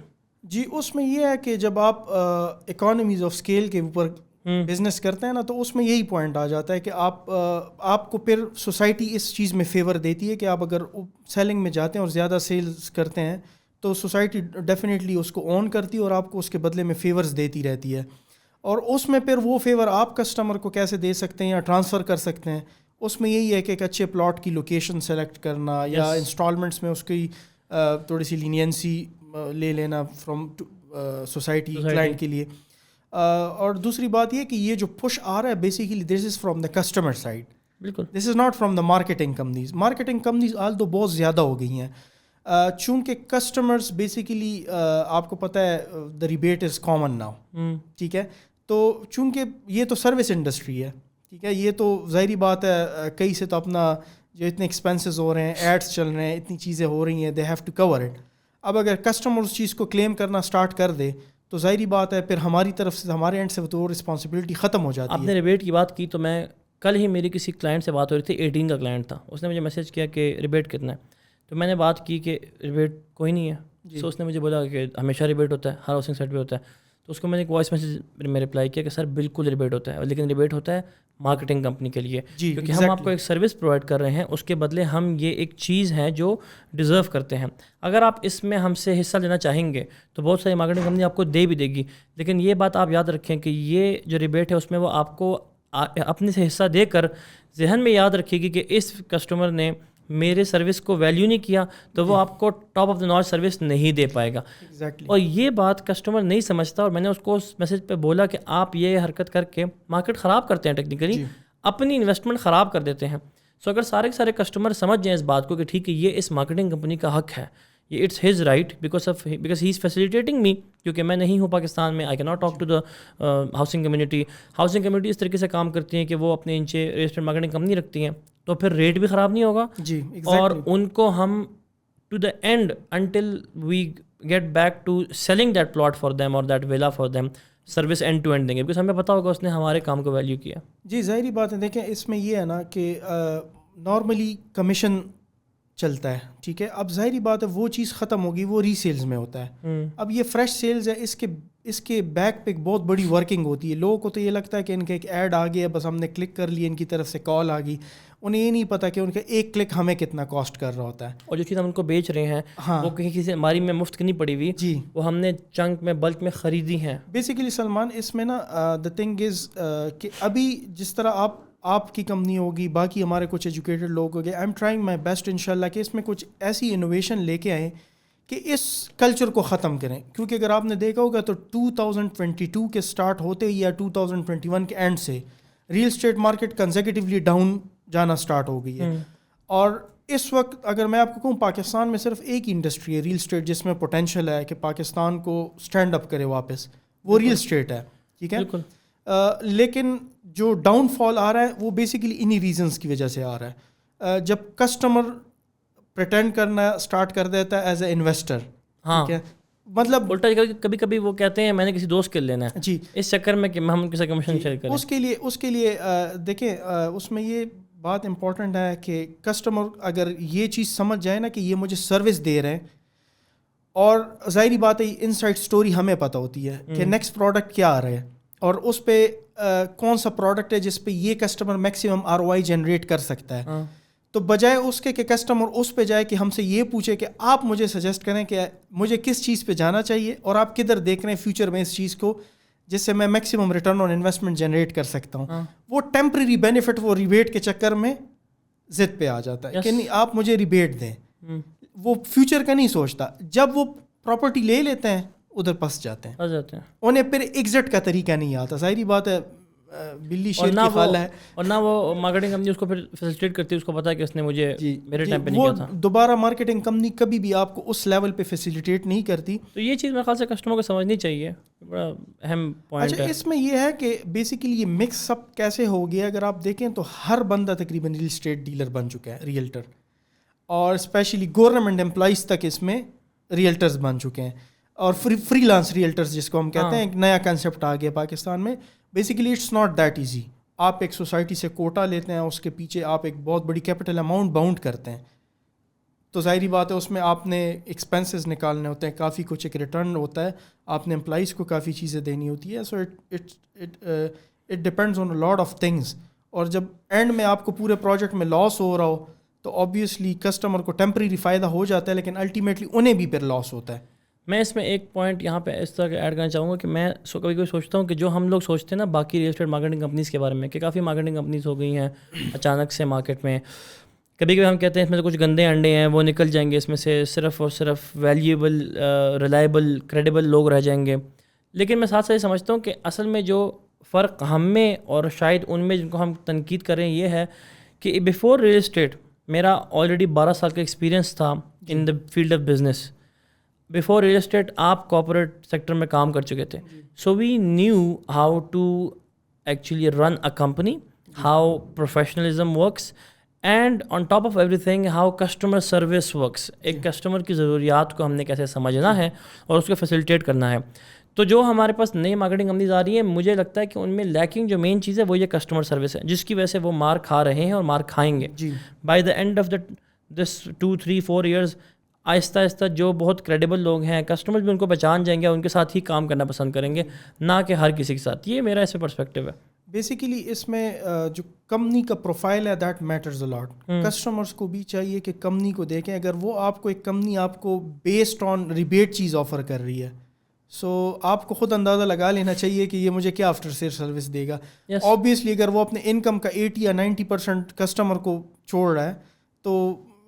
B: جی اس میں یہ ہے کہ جب آپ اکانومیز آف اسکیل کے اوپر بزنس کرتے ہیں نا, تو اس میں یہی پوائنٹ آ جاتا ہے کہ آپ کو پھر سوسائٹی اس چیز میں فیور دیتی ہے کہ آپ اگر سیلنگ میں جاتے ہیں اور زیادہ سیلز کرتے ہیں تو سوسائٹی ڈیفینیٹلی اس کو اون کرتی ہے اور آپ کو اس کے بدلے میں فیورز دیتی رہتی ہے. اور اس میں پھر وہ فیور آپ کسٹمر کو کیسے دے سکتے ہیں یا ٹرانسفر کر سکتے ہیں, اس میں یہی ہے کہ ایک اچھے پلاٹ کی لوکیشن سلیکٹ کرنا یا انسٹالمنٹس میں اس کی تھوڑی سی لینینسی لے لینا فرام سوسائٹی کلائنٹ کے لیے. اور دوسری بات یہ کہ یہ جو پش آ رہا ہے basically this is from the customer side,
A: بالکل
B: this is not from the marketing companies. Marketing companies all تو بہت زیادہ ہو گئی ہیں چونکہ کسٹمرز بیسیکلی آپ کو پتہ ہے دا ریبیٹ از کامن ناؤ, ٹھیک ہے. تو چونکہ یہ تو سروس انڈسٹری ہے, ٹھیک ہے, یہ تو ظاہری بات ہے کئی سے تو اپنا جو اتنے ایکسپینسز ہو رہے ہیں, ایڈس چل رہے ہیں, اتنی چیزیں ہو رہی ہیں, they have to cover it. اب اگر کسٹمر اس چیز کو کلیم کرنا اسٹارٹ کر دے تو ظاہری بات ہے پھر ہماری طرف سے ہمارے اینڈ سے تو رسپانسبلٹی ختم ہو جاتی ہے.
A: آپ نے ریبیٹ کی بات کی تو میں کل ہی میری کسی کلائنٹ سے بات ہو رہی تھی, 18 کا کلائنٹ تھا, اس نے مجھے میسج کیا کہ ریبیٹ کتنا ہے, تو میں نے بات کی کہ ریبیٹ کوئی نہیں ہے. سو اس نے مجھے بولا کہ ہمیشہ ریبیٹ ہوتا ہے, ہر ہاؤسنگ سائٹ پہ ہوتا ہے. تو اس کو میں نے ایک وائس میسج میں رپلائی کیا کہ سر بالکل ریبیٹ ہوتا ہے, لیکن ریبیٹ ہوتا ہے مارکیٹنگ کمپنی کے لیے, کیونکہ ہم آپ کو ایک سروس پرووائڈ کر رہے ہیں, اس کے بدلے ہم یہ ایک چیز ہے جو ڈیزرو کرتے ہیں. اگر آپ اس میں ہم سے حصہ لینا چاہیں گے تو بہت ساری مارکیٹنگ کمپنی آپ کو دے بھی دے گی, لیکن یہ بات آپ یاد رکھیں کہ یہ جو ریبیٹ ہے اس میں وہ آپ کو اپنے سے حصہ دے کر ذہن میں یاد رکھے گی کہ اس کسٹمر نے میرے سروس کو ویلیو نہیں کیا تو وہ آپ کو ٹاپ آف دا ناچ سروس نہیں دے پائے گا. اور یہ بات کسٹمر نہیں سمجھتا, اور میں نے اس کو اس میسج پہ بولا کہ آپ یہ حرکت کر کے مارکیٹ خراب کرتے ہیں, ٹیکنیکلی اپنی انویسٹمنٹ خراب کر دیتے ہیں. سو اگر سارے کے سارے کسٹمر سمجھ جائیں اس بات کو کہ ٹھیک ہے یہ اس مارکیٹنگ کمپنی کا حق ہے, یہ it's his right because he is facilitating me, کیونکہ میں نہیں ہوں پاکستان میں, آئی کی not talk to the housing community. Housing community اس طریقے سے کام کرتی ہیں کہ وہ اپنے نیچے ریل اسٹیٹ مارکیٹنگ کمپنی رکھتی ہیں, تو پھر ریٹ بھی خراب نہیں ہوگا.
B: جی
A: اور ان کو ہم to the end until we get back to selling that plot for them اور that villa for them service end to end دیں گے, بیکاز ہمیں پتہ ہوگا اس نے ہمارے کام کو ویلیو کیا.
B: جی ظاہری بات ہے. دیکھیں اس میں یہ ہے نا کہ نارملی کمیشن چلتا ہے, ٹھیک ہے. اب ظاہری بات ہے وہ چیز ختم ہوگی, وہ ری سیلز میں ہوتا ہے. اب یہ فریش سیلز ہے, اس کے بیک پہ ایک بہت بڑی ورکنگ ہوتی ہے. لوگوں کو تو یہ لگتا ہے کہ ان کا ایک ایڈ آ گیا, بس ہم نے کلک کر لی, ان کی طرف سے کال آ گئی, انہیں یہ نہیں پتا کہ ان کا ایک کلک ہمیں کتنا کاسٹ کر رہا ہوتا ہے.
A: اور جو چیز ہم ان کو بیچ رہے ہیں وہ کہیں کسی ہماری میں مفت کی نہیں پڑی ہوئی,
B: جی
A: وہ ہم نے چنک میں بلک میں خریدی ہیں.
B: بیسیکلی سلمان اس میں نا دا تھنگ از کہ ابھی جس طرح آپ کی کمپنی ہوگی, باقی ہمارے کچھ ایجوکیٹڈ لوگ ہو گئے, I am trying my best انشاءاللہ کہ اس میں کچھ ایسی انوویشن لے کے آئیں کہ اس کلچر کو ختم کریں. کیونکہ اگر آپ نے دیکھا ہوگا تو 2022 کے سٹارٹ ہوتے ہی یا 2021 کے اینڈ سے ریل اسٹیٹ مارکیٹ کنزیکٹیولی ڈاؤن جانا سٹارٹ ہو گئی ہے. اور اس وقت اگر میں آپ کو کہوں پاکستان میں صرف ایک انڈسٹری ہے ریل اسٹیٹ جس میں پوٹینشیل ہے کہ پاکستان کو اسٹینڈ اپ کرے واپس, وہ ریل اسٹیٹ ہے, ٹھیک ہے. لیکن جو ڈاؤن فال آ رہا ہے وہ بیسیکلی انہی ریزنس کی وجہ سے آ رہا ہے. جب کسٹمر پریٹینڈ کرنا اسٹارٹ کر دیتا ہے ایز اے انویسٹر, ٹھیک ہے, مطلب
A: الٹا کبھی کبھی وہ کہتے ہیں میں نے کسی دوست کے لینا ہے,
B: جی
A: اس چکر میں کہ ہم کسی کمیشن شیئر کریں.
B: اس کے لیے دیکھیں اس میں یہ بات امپورٹنٹ ہے کہ کسٹمر اگر یہ چیز سمجھ جائے نا کہ یہ مجھے سروس دے رہے ہیں, اور ظاہری بات ہے ان سائڈ اسٹوری ہمیں پتہ ہوتی ہے کہ نیکسٹ پروڈکٹ کیا آ رہا ہے اور اس پہ کون سا پروڈکٹ ہے جس پہ یہ کسٹمر میکسیمم ROI جنریٹ کر سکتا ہے. تو بجائے اس کے کہ کسٹمر اس پہ جائے کہ ہم سے یہ پوچھے کہ آپ مجھے سجیسٹ کریں کہ مجھے کس چیز پہ جانا چاہیے اور آپ کدھر دیکھ رہے ہیں فیوچر میں اس چیز کو جس سے میں maximum return on investment generate کر سکتا ہوں, وہ ٹیمپریری بینیفٹ وہ ریبیٹ کے چکر میں ضد پہ آ جاتا ہے کہ نہیں آپ مجھے ریبیٹ دیں. وہ فیوچر کا نہیں سوچتا. جب وہ پراپرٹی لے لیتے ہیں ادھر پھنس جاتے ہیں.
A: آ جاتے ہیں.
B: انہیں پھر ایگزٹ کا طریقہ نہیں آتا. ظاہری بات ہے بلی شیر کی خالہ ہے,
A: اور نہ وہ مارکیٹنگ کمپنی اس کو پھر فیسیلیٹیٹ کرتی ہے, اس کو پتہ ہے کہ اس نے مجھے میرے ٹائم پہ نہیں کیا تھا.
B: دوبارہ مارکیٹنگ کمپنی کبھی بھی آپ کو اس لیول پہ فیسیلیٹیٹ نہیں کرتی.
A: تو یہ چیز میرے خیال سے کسٹمر کو سمجھنی چاہیے, بڑا اہم پوائنٹ ہے.
B: اچھا اس میں یہ ہے کہ بیسیکلی یہ مکس اپ کیسے ہو گیا, اگر آپ دیکھیں تو ہر بندہ تقریباً ریل اسٹیٹ ڈیلر بن چکا ہے, ریئلٹر, اور اسپیشلی گورنمنٹ امپلائیز تک اس میں ریئلٹرز بن چکے ہیں, اور فری لانس ریئلٹرز جس کو ہم کہتے ہیں, ایک نیا کنسیپٹ آ گیا پاکستان میں. Basically it's not that easy. آپ ایک سوسائٹی سے کوٹا لیتے ہیں, اس کے پیچھے آپ ایک بہت بڑی کیپٹل اماؤنٹ باؤنڈ کرتے ہیں, تو ظاہری بات ہے اس میں آپ نے ایکسپینسز نکالنے ہوتے ہیں, کافی کچھ ایک ریٹرن ہوتا ہے, آپ نے امپلائیز کو کافی چیزیں دینی ہوتی ہے. So it depends on lot of things. اور جب اینڈ میں آپ کو پورے پروجیکٹ میں لاس ہو رہا ہو تو آبویسلی کسٹمر کو ٹیمپریری فائدہ ہو جاتا ہے, لیکن الٹیمیٹلی انہیں بھی پھر لاس ہوتا ہے.
A: میں اس میں ایک پوائنٹ یہاں پہ اس طرح ایڈ کرنا چاہوں گا کہ میں کبھی کبھی سوچتا ہوں کہ جو ہم لوگ سوچتے ہیں نا باقی ریل اسٹیٹ مارکیٹنگ کمپنیز کے بارے میں, کہ کافی مارکیٹنگ کمپنیز ہو گئی ہیں اچانک سے مارکیٹ میں, کبھی کبھی ہم کہتے ہیں اس میں سے کچھ گندے انڈے ہیں وہ نکل جائیں گے, اس میں سے صرف اور صرف ویلیوبل, ریلائبل, کریڈیبل لوگ رہ جائیں گے. لیکن میں ساتھ ساتھ سمجھتا ہوں کہ اصل میں جو فرق ہم میں اور شاید ان میں جن کو ہم تنقید کریں یہ ہے کہ بیفور ریل اسٹیٹ میرا آلریڈی 12 سال کا ایکسپیرینس تھا in the field of business. Before real estate آپ کارپوریٹ سیکٹر میں کام کر چکے تھے, so we knew how to actually run a company, how professionalism works, and on top of everything how customer service works. ایک customer کی ضروریات کو ہم نے کیسے سمجھنا ہے اور اس کو فیسیلیٹیٹ کرنا ہے. تو جو ہمارے پاس نئی مارکیٹنگ کمپنیز آ رہی ہیں, مجھے لگتا ہے کہ ان میں لیکنگ جو مین چیز ہے وہ یہ کسٹمر سروس ہے, جس کی وجہ سے وہ مار کھا رہے ہیں اور مار کھائیں گے. By the end of this 2-3-4 years آہستہ آہستہ جو بہت کریڈیبل لوگ ہیں, کسٹمر بھی ان کو پہچان جائیں گے, ان کے ساتھ ہی کام کرنا پسند کریں گے, نہ کہ ہر کسی کے ساتھ. یہ میرا اس پہ پرسپیکٹیو ہے.
B: بیسیکلی اس میں جو کمپنی کا پروفائل ہے that matters a lot. Customers کو بھی چاہیے کہ کمپنی کو دیکھیں, اگر وہ آپ کو ایک کمپنی آپ کو بیسڈ آن ریبیٹ چیز آفر کر رہی ہے, سو آپ کو خود اندازہ لگا لینا چاہیے کہ یہ مجھے کیا آفٹر سیل سروس دے گا. آبویسلی اگر وہ اپنے انکم کا 80 یا 90% کسٹمر کو چھوڑ رہا ہے تو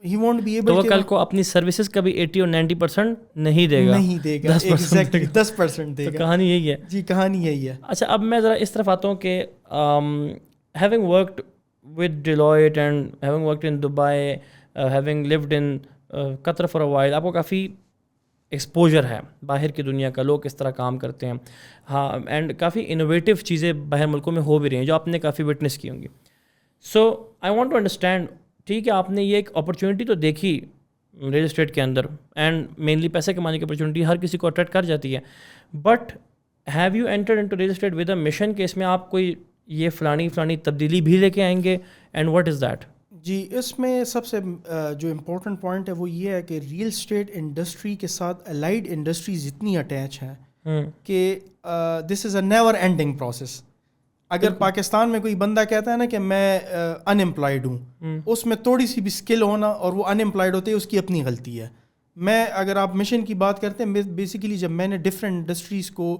B: ہی وونٹ بی ایبل,
A: تو وہ کل کو اپنی سروسز کا بھی 80 اور 90% نہیں دے گا,
B: ایگزیکٹلی 10% دے گا.
A: کہانی یہی ہے.
B: جی کہانی یہی ہے.
A: اچھا اب میں ذرا اس طرف آتا ہوں کہ having worked with delight and having worked in Dubai, having lived in Qatar for a while, آپ کو کافی ایکسپوجر ہے باہر کی دنیا کا, لوگ کس طرح کام کرتے ہیں, ہاں, اینڈ کافی انوویٹیو چیزیں باہر ملکوں میں ہو بھی رہی ہیں جو آپ نے کافی وٹنس کی ہوں گی. سو آئی وانٹ ٹو انڈرسٹینڈ, ٹھیک ہے آپ نے یہ ایک اپرچونیٹی تو دیکھی ریل اسٹیٹ کے اندر, اینڈ مینلی پیسے کمانے کی اپرچونیٹی ہر کسی کو اٹریکٹ کر جاتی ہے, but have you entered into real estate with a mission کہ اس میں آپ کوئی یہ فلانی تبدیلی بھی لے کے آئیں گے, اینڈ واٹ از دیٹ؟
B: جی اس میں سب سے جو امپورٹنٹ پوائنٹ ہے وہ یہ ہے کہ ریل اسٹیٹ انڈسٹری کے ساتھ الائڈ انڈسٹریز اتنی اٹیچ ہیں کہ دس از اے نیور اینڈنگ پروسیس. اگر پاکستان میں کوئی بندہ کہتا ہے نا کہ میں ان امپلائڈ ہوں, اس میں تھوڑی سی بھی اسکل ہونا اور وہ ان امپلائڈ ہوتے ہیں اس کی اپنی غلطی ہے. میں اگر آپ مشن کی بات کرتے ہیں, بیسیکلی جب میں نے ڈفرینٹ انڈسٹریز کو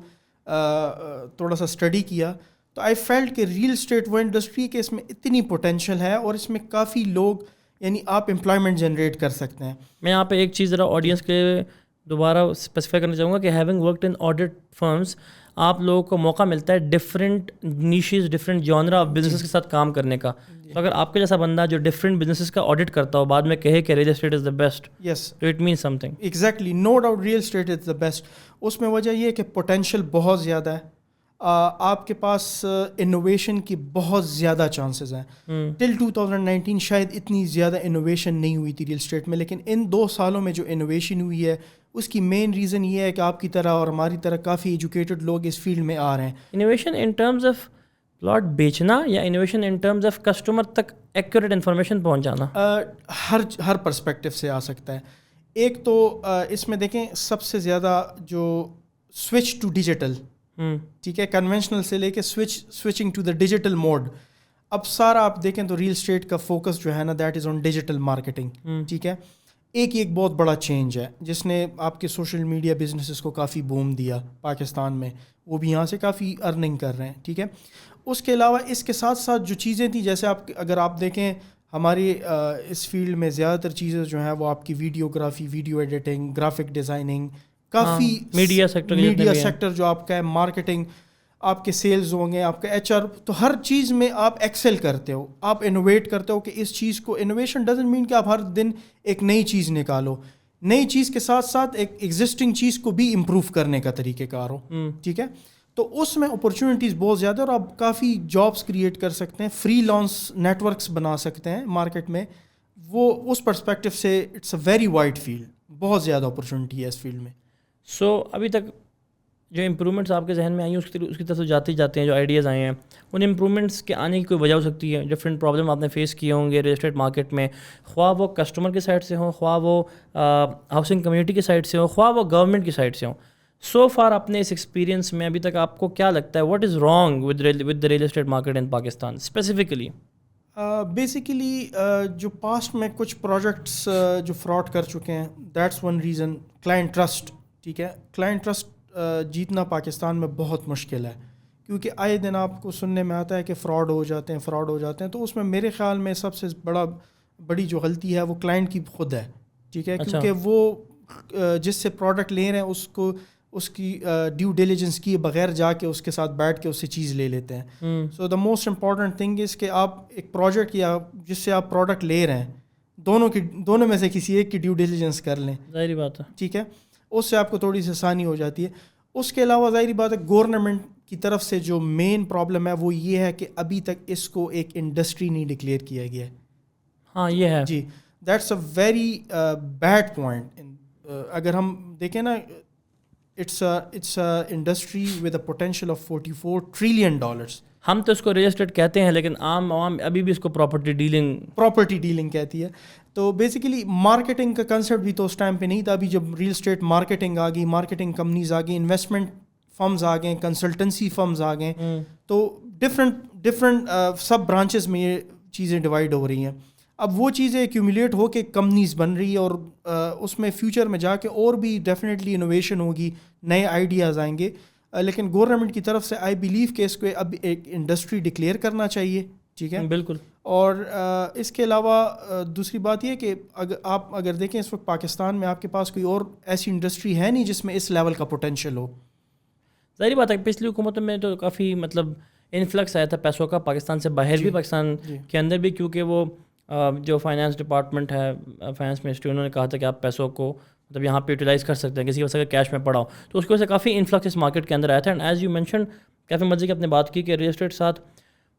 B: تھوڑا سا اسٹڈی کیا تو آئی فیلٹ کہ ریل اسٹیٹ وہ انڈسٹری کہ اس میں اتنی پوٹینشیل ہے اور اس میں کافی لوگ, یعنی آپ امپلائمنٹ جنریٹ کر سکتے ہیں.
A: میں یہاں پہ ایک چیز ذرا آڈینس کے دوبارہ اسپیسیفائی کرنا چاہوں گا کہ having worked in audit firms, آپ لوگوں کو موقع ملتا ہے different niches, different genre of business کے ساتھ کام کرنے کا. تو اگر آپ کے جیسا بندہ جو ڈفرینٹ بزنسز کا آڈٹ کرتا ہو بعد میں کہے کہ real estate is the best,
B: yes
A: تو it means something.
B: Exactly, no doubt real estate is the best. اس میں وجہ یہ ہے کہ پوٹینشیل بہت زیادہ ہے, آپ کے پاس انوویشن کی بہت زیادہ چانسز ہیں. ٹل 2019 شاید اتنی زیادہ انوویشن نہیں ہوئی تھی ریل اسٹیٹ میں, لیکن ان 2 سالوں میں جو انوویشن ہوئی ہے اس کی مین ریزن یہ ہے کہ آپ کی طرح اور ہماری طرح کافی ایجوکیٹڈ لوگ اس فیلڈ میں آ رہے ہیں.
A: Innovation in terms of plot بیچنا یا innovation in terms of customer تک ایکوریٹ انفارمیشن پہنچانا؟
B: ہر پرسپیکٹیو سے آ سکتا ہے. ایک تو اس میں دیکھیں سب سے زیادہ جو سوئچ ٹو ڈیجیٹل, ٹھیک ہے, کنونشنل سے لے کے switching to the digital mode, اب سارا آپ دیکھیں تو ریل اسٹیٹ کا فوکس جو ہے نا that is on digital marketing. ٹھیک ہے, ایک بہت بڑا چینج ہے جس نے آپ کے سوشل میڈیا بزنسز کو کافی بوم دیا پاکستان میں, وہ بھی یہاں سے کافی ارننگ کر رہے ہیں. ٹھیک ہے, اس کے علاوہ اس کے ساتھ ساتھ جو چیزیں تھیں, جیسے اگر آپ دیکھیں ہماری اس فیلڈ میں زیادہ تر چیزیں جو ہیں وہ آپ کی videography, video editing, graphic designing, کافی
A: میڈیا سیکٹر
B: میڈیا سیکٹر جو آپ کا ہے, مارکیٹنگ, آپ کے سیلز ہوں گے, آپ کا ایچ آر, تو ہر چیز میں آپ ایکسل کرتے ہو, آپ انوویٹ کرتے ہو کہ اس چیز کو, انوویشن ڈزنٹ مین کہ آپ ہر دن ایک نئی چیز نکالو, نئی چیز کے ساتھ ساتھ ایک ایگزسٹنگ چیز کو بھی امپروو کرنے کا طریقہ کار ہو, ٹھیک ہے. تو اس میں اپرچونیٹیز بہت زیادہ, اور آپ کافی جابس کریٹ کر سکتے ہیں, فری لانس نیٹ ورکس بنا سکتے ہیں مارکیٹ میں. وہ اس پرسپیکٹو سے it's a very wide field, بہت زیادہ اپرچونیٹی ہے اس فیلڈ میں.
A: سو ابھی تک جو امپرومنٹس آپ کے ذہن میں آئی ہیں اس کی طرف جاتے جاتے ہیں, جو آئیڈیاز آئے ہیں, ان امپرومنٹس کے آنے کی کوئی وجہ ہو سکتی ہے؟ ڈفرینٹ پرابلم آپ نے فیس کیے ہوں گے ریل اسٹیٹ مارکیٹ میں, خواہ وہ کسٹمر کی سائڈ سے ہوں, خواہ وہ ہاؤسنگ کمیونٹی کی سائڈ سے ہوں, خواہ وہ گورنمنٹ کی سائڈ سے ہوں. سو فار اپنے اس ایکسپیرینس میں ابھی تک آپ کو کیا لگتا ہے, what is wrong with the real estate market in Pakistan specifically?
B: Basically جو پاسٹ میں کچھ پروجیکٹس جو فراڈ کر چکے ہیں, that's one reason. Client trust, ٹھیک ہے, کلائنٹ ٹرسٹ جیتنا پاکستان میں بہت مشکل ہے, کیونکہ آئے دن آپ کو سننے میں آتا ہے کہ فراڈ ہو جاتے ہیں. تو اس میں میرے خیال میں سب سے بڑی جو غلطی ہے وہ کلائنٹ کی خود ہے, ٹھیک ہے, کیونکہ وہ جس سے پروڈکٹ لے رہے ہیں اس کی ڈیو ڈیلیجنس کیے بغیر جا کے اس کے ساتھ بیٹھ کے اس سے چیز لے لیتے ہیں. So the most important thing is کہ آپ ایک پروجیکٹ یا جس سے آپ پروڈکٹ لے رہے ہیں, دونوں میں سے کسی ایک کی ڈیو ڈیلیجنس کر لیں,
A: ظاہری بات ہے,
B: ٹھیک ہے. اس سے آپ کو تھوڑی سی آسانی ہو جاتی ہے. اس کے علاوہ ظاہری بات ہے گورنمنٹ کی طرف سے جو مین پرابلم ہے وہ یہ ہے کہ ابھی تک اس کو ایک انڈسٹری نہیں ڈکلیئر کیا گیا ہے.
A: ہاں یہ ہے
B: جی, that's a very bad point. اگر ہم دیکھیں نا, it's industry with a potential of $44 trillion.
A: ہم تو اس کو ریل اسٹیٹ کہتے ہیں, لیکن عام عوام ابھی بھی اس کو پراپرٹی ڈیلنگ
B: کہتی ہے. تو بیسیکلی مارکیٹنگ کا کنسیپٹ بھی تو اس ٹائم پہ نہیں تھا. ابھی جب ریل اسٹیٹ مارکیٹنگ آ گئی, مارکیٹنگ کمپنیز آ گئیں, انویسٹمنٹ فرمز آ گئے, کنسلٹنسی فرمز آ گئے, تو ڈفرینٹ سب برانچز میں یہ چیزیں ڈیوائڈ ہو رہی ہیں. اب وہ چیزیں ایکیومولیٹ ہو کے کمپنیز بن رہی ہے, اور اس میں فیوچر میں جا کے اور بھی ڈیفینیٹلی انوویشن ہوگی, نئے آئیڈیاز آئیں گے. لیکن گورنمنٹ کی طرف سے آئی بلیو کہ اس کو اب ایک انڈسٹری ڈکلیئر کرنا چاہیے, ٹھیک ہے,
A: بالکل.
B: اور اس کے علاوہ دوسری بات یہ کہ اگر دیکھیں اس وقت پاکستان میں آپ کے پاس کوئی اور ایسی انڈسٹری ہے نہیں جس میں اس لیول کا پوٹینشیل ہو.
A: ظاہری بات ہے, پچھلی حکومتوں میں تو کافی انفلکس آیا تھا پیسوں کا, پاکستان سے باہر بھی, پاکستان کے اندر بھی, کیونکہ وہ جو فائنانس ڈپارٹمنٹ ہے, فائنانس منسٹری, انہوں نے کہا تھا کہ آپ پیسوں کو یہاں پہ یوٹیلائز کر سکتے ہیں, کسی وجہ سے کیش میں پڑا ہو, تو اس کی وجہ سے کافی انفلکس اس مارکیٹ کے اندر آیا تھا. اینڈ ایز یو مینشن, کافی مزے کی آپ نے بات کی کہ ریل اسٹیٹ ساتھ